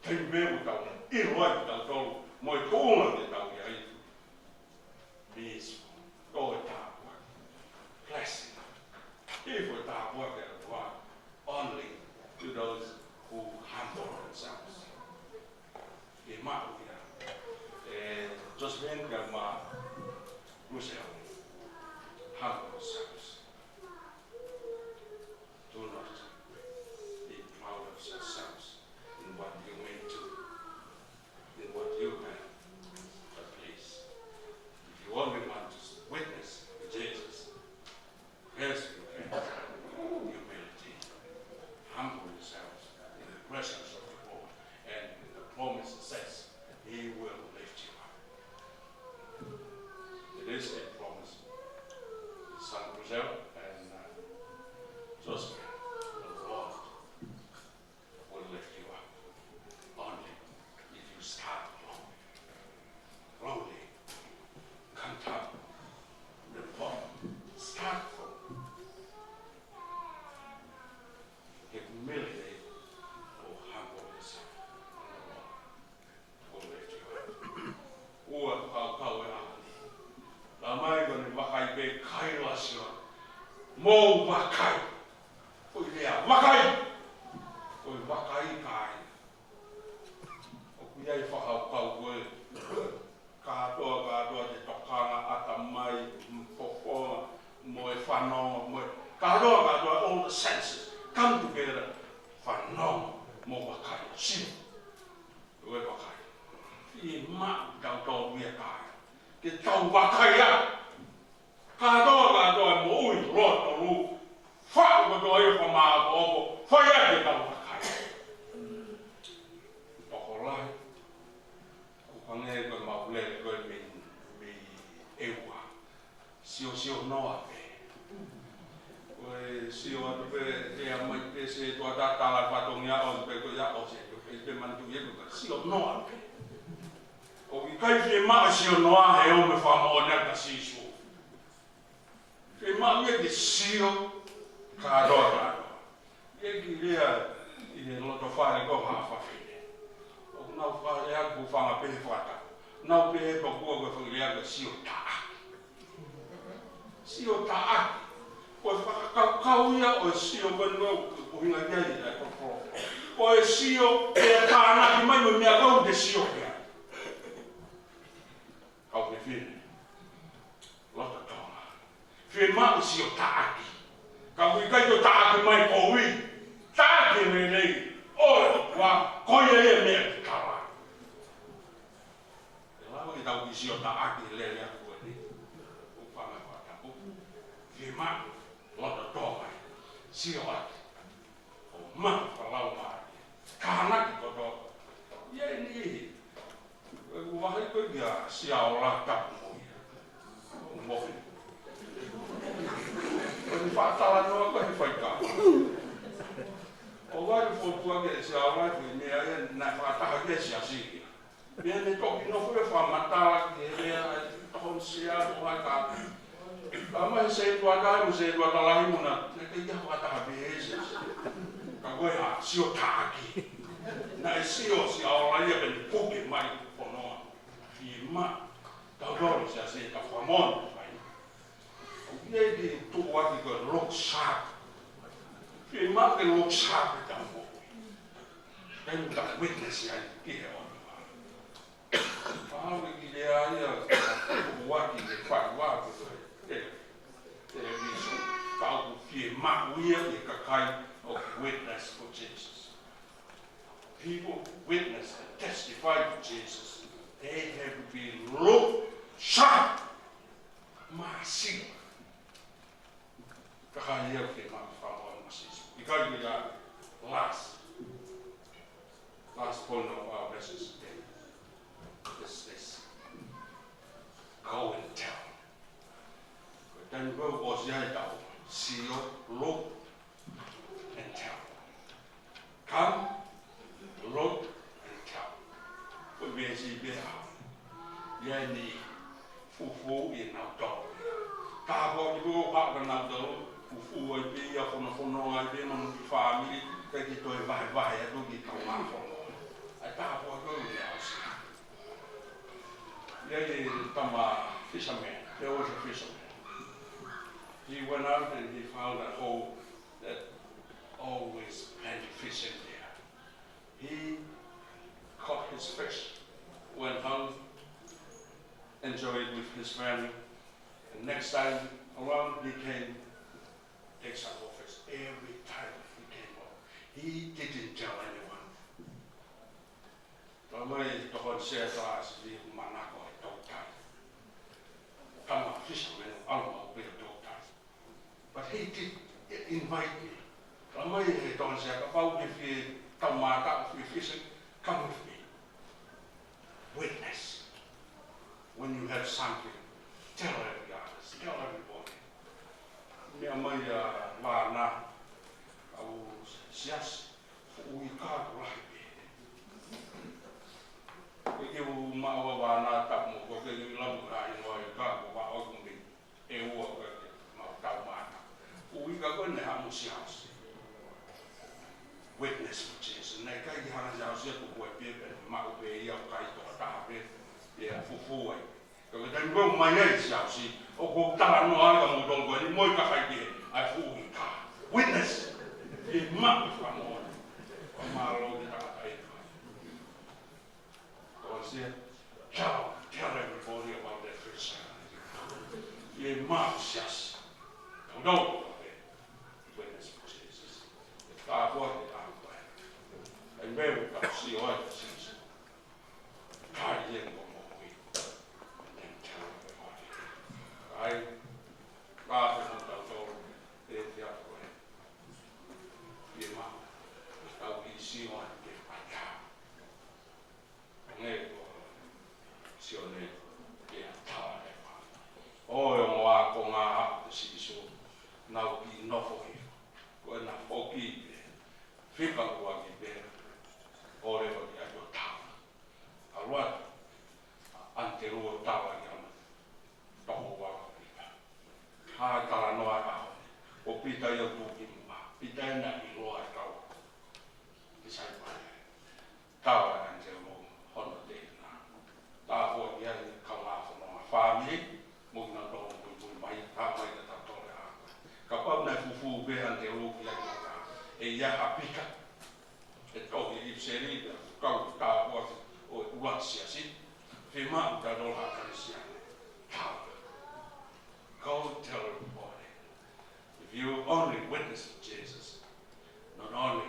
Tei meu tau I roi tau tolu. Moi kuunga te tau iai. Peaceful. Ko e tāpua. Blessing. If we tāpua ke atua, only to those who humble themselves. E mau ia. Josehi and Kruzel, humble ourselves. Do not be proud of yourselves in what you may do, in what you have. But please, if you only want to witness Jesus, first you can humility. Humble yourselves in the presence of the Lord, and the promise says He will lift you up. It is a promise. Son Kruzel and Josehi, the Lord will lift you up. Only if you start lowly, come down the bottom, start from humility or humble yourself, and the Lord will lift you up. Ua kau e ahani. La mai kone wakai be kai lasio. Mō wakai. Koi lea wakai. Koi wakai kai. O kuiai whakau kau koe. Katoa te tokanga ata mai. Mfofo. Mo e whanau. Katoa all the senses come together. Whanau. Mō wakai. Sino. Ue wakai. I ma tau tau mia kai. Ke tau wakaya. Katoa mo ui roto ru. Whao ko toi whamaa ko whaia ke tau wakaya. Toko lai. Kupange koe maule koe mi ewa. Sio noa pe. Koe sio atu pe te amai pe se tua tatala whatongia o pe koe ya o se. Pe mantu ye koe sio noa pe. O ki kai whi maa sio noa he o me whamoa nea sisu. Whi maa mea ki sio kāroa. Ie ki rea I he loto whare ko haa whawhine. O nau whare aku whanga pehe whata. Nau pehe pa kua koe whangilea koe sio taa. Sio taa. Koe whakakau ia o sio koe inga kia i e koko. Ko e sio e tāna ki mai mo mea kau te sio kia. Kau te whine. Lota tonga. Whine maa sio taaki. Kau i kai to taaki mai koui. Taaki me nei. Oi, wa koia e mea ki kawa. E lau i tau ki sio taaki le lea kua ni. Upanga kua tapu. Whine maa lota tonga. Sio ati. O maa whalau maa. Kānaki koto. Ie ni. Wahai koe kia siao la tapu mo ia. O mohi. O ni whaatala noa koe he whaika. O wai whotua ke siao la koe mea e nai whaataha ke Siasi kia. Mea ne toki no koe whamatala ke mea tohon sia o hai ka. Kama he se tua kai mo se tua talahi muna. Ne ke ia whaataha be e Siasi. Ka koe ha sio taaki. Na e sio si aola ia ben puke mai ponoa. Fi ma taudoro se ase ka whamon mai. Ie di tuku waki ko look sharp. Fi ma ke look sharp e tampo. Temu ka witness ia ki he onu. Pahawe ki lea ia tuku waki ke Faiva ko television. Kau fi ma uia e kakai of witness for Jesus. People witness and testify to Jesus. They have to be looked sharp. Masih. Kakaya ke mak faham masih. Because we are last point of our message today is this. Go and tell. Dan go was jij tahu. See you, look and tell. Come. Look and tell. Ko me si be a. Ia ni fufu i na to. Ka bo ni bo pa ka na to. Fufu ai be ia fono ai be no family ka ki to vai a do ki ka ma fono. Ai ta bo ko ni a si. Ia ni tama fisherman. There was a fisherman. He went out and he found a hole that always plenty fish in there. He caught his fish, went home, enjoyed with his family, and next time around he came, take some more fish. Every time he came home, he didn't tell anyone. Ramai tohon share class di manako e tokai. Kama fisherman alma be tokai. But he did invite me. Ramai tohon share about if he Tamata, if you're fishing, come with me. Witness. When you have something, tell everybody, tell everybody. Mea mai vāna, au Siasi, ui kāku rahi pe. Koe ke u maua vāna tapu mo, koe ke u lamu rai noa e kāku wā oikumbi, e ua koe ke mau tau māna. Ui ka koe ne hamu Siasi. Witness for Jesus. Nei kai ki hana jau sia ku koe pepe, mau pe ia o kai toa taha pe, ia fufu ai. Ka kai koe mai ai jau si, o ko taha no ai ka mo tolu koe, ni moi ka kai ke, ai fu i ka. Witness! I mau ka mo. Ka malo ki taha kai ka. Ko sia, tell everybody about that fish. I mau Siasi. Ka no witness for Jesus. Ka koe and where we come see all the things. God, you know what we and tell everybody. I rather not at all the other way. You know, I'll be see one get my car. And they go, see on it, yeah, tell everybody. Oh, you are going to have to see so now be enough for him. When I forgive you, people who are there. Ore o ia o tawa. Aroa, ante rua tawa i ana. Toho waka pita. Haa tala noa aho. O pita i o tuki mua. Pita ena i roa tawa. Isai pane. Tawa ante rua hono tēna. Tā hoa ia i kaunga whanonga whāmi. Mugina rongo pui mai. Tā mai ka tatore haka. Ka pau nei fufu be ante rua ki ai o ka. E ia kau ka o Uluaki Siasi, whima uta roha kanisia. Go tell everybody. If you only witness Jesus, not only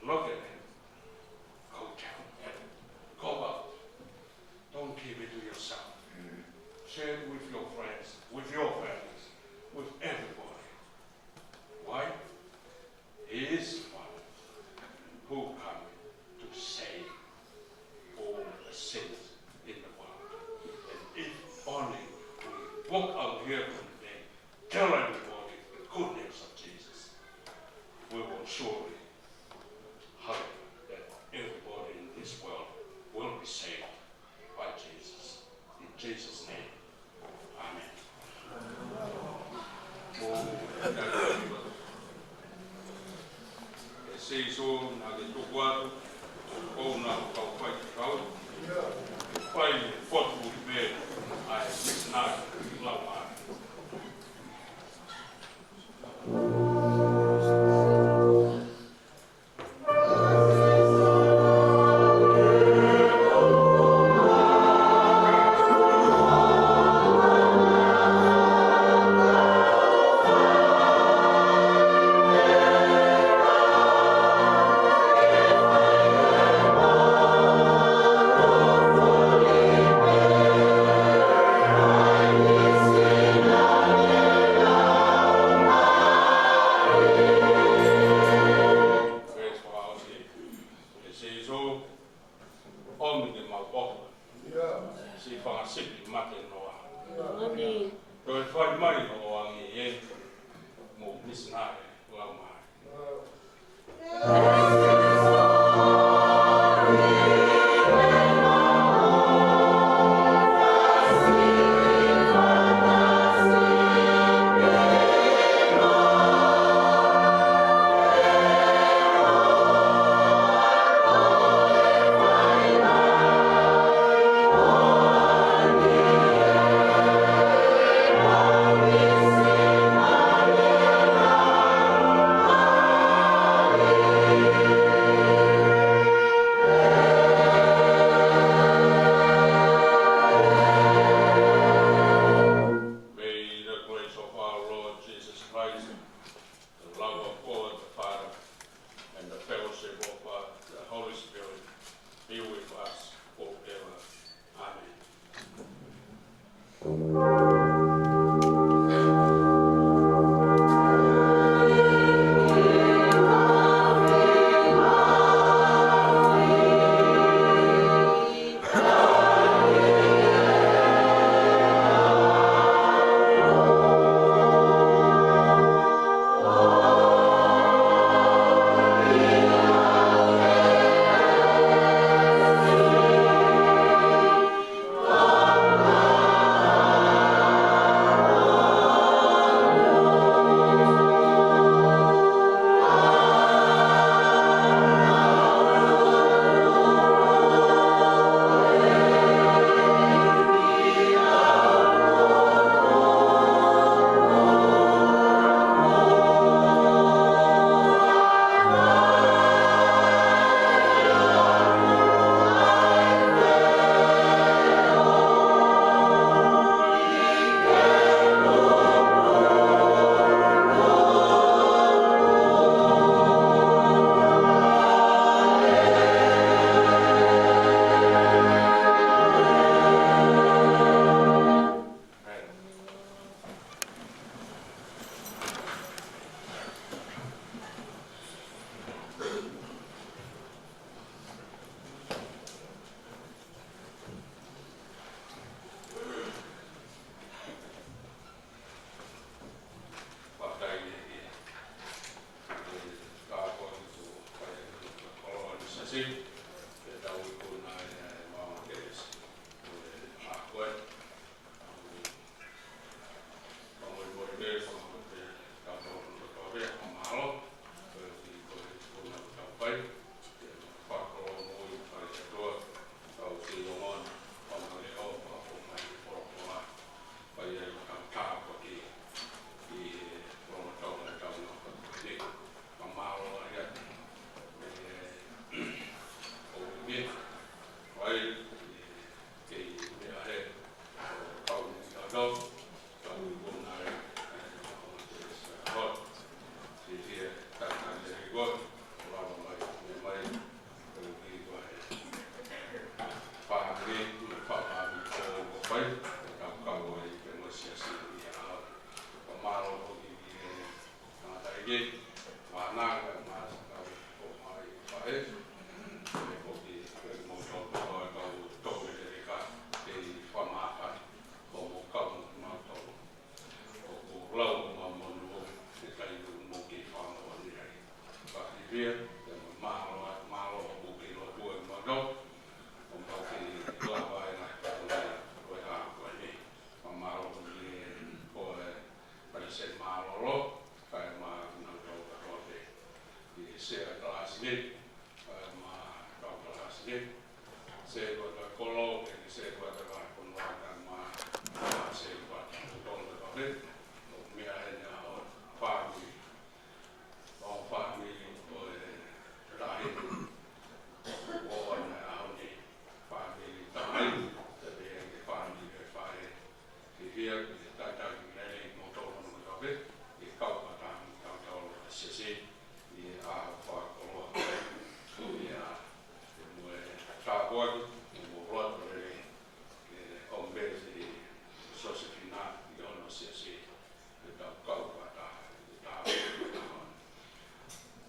look at him, go tell him. Go out. Don't keep it to yourself. Share it with your friends, with your families, with everybody. Why? He is one who came to save all the sinners in the world. And if only we walk out here from today, tell everybody the good news of Jesus, we will surely hope that everybody in this world will be saved by Jesus. In Jesus' name, amen. Se so na le tukuatu, o na kau pai kau, pai fotu me ai misnai lawa.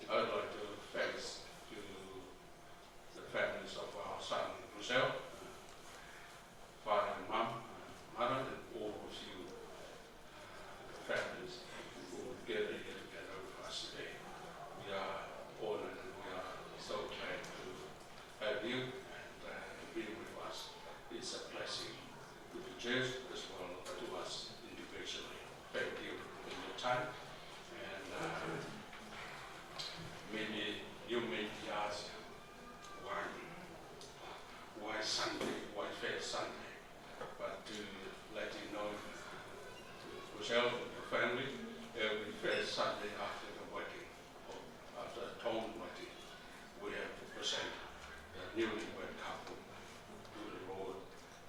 I'd like to thanks to the families of our son Kruzel, father and mom, mother, and all of you families who gather here together with us today. We are honored and we are so glad to have you and to be with us. It's a blessing to the church as well to us individually. Thank you for your time. And maybe you may be asked, why Sunday, why First Sunday? But to let you know, to yourself and your family, every first Sunday after the wedding, or after the Tom wedding, we have to present the newlywed couple to the Lord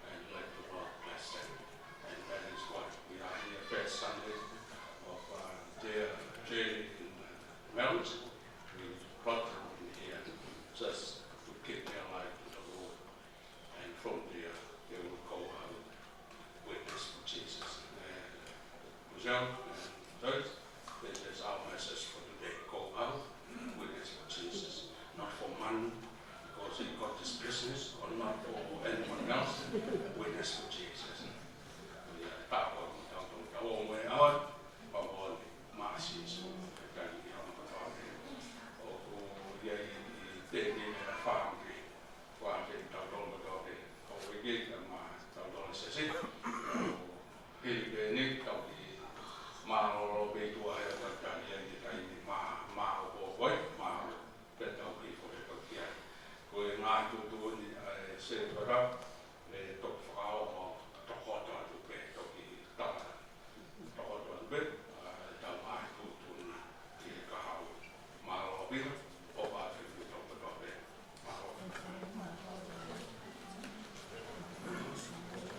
and let the Lord bless them. And that is what we are here first Sunday of their journey in marriage. We brought them in here just to give their life to the Lord. And from there, they will go out witness for Jesus. Kruzel and third, this is our message for today. Go out, witness for Jesus. Not for money, because he got this business, or not for anyone else. Witness for Jesus. We are power, we don't go away out, but all masses. Say,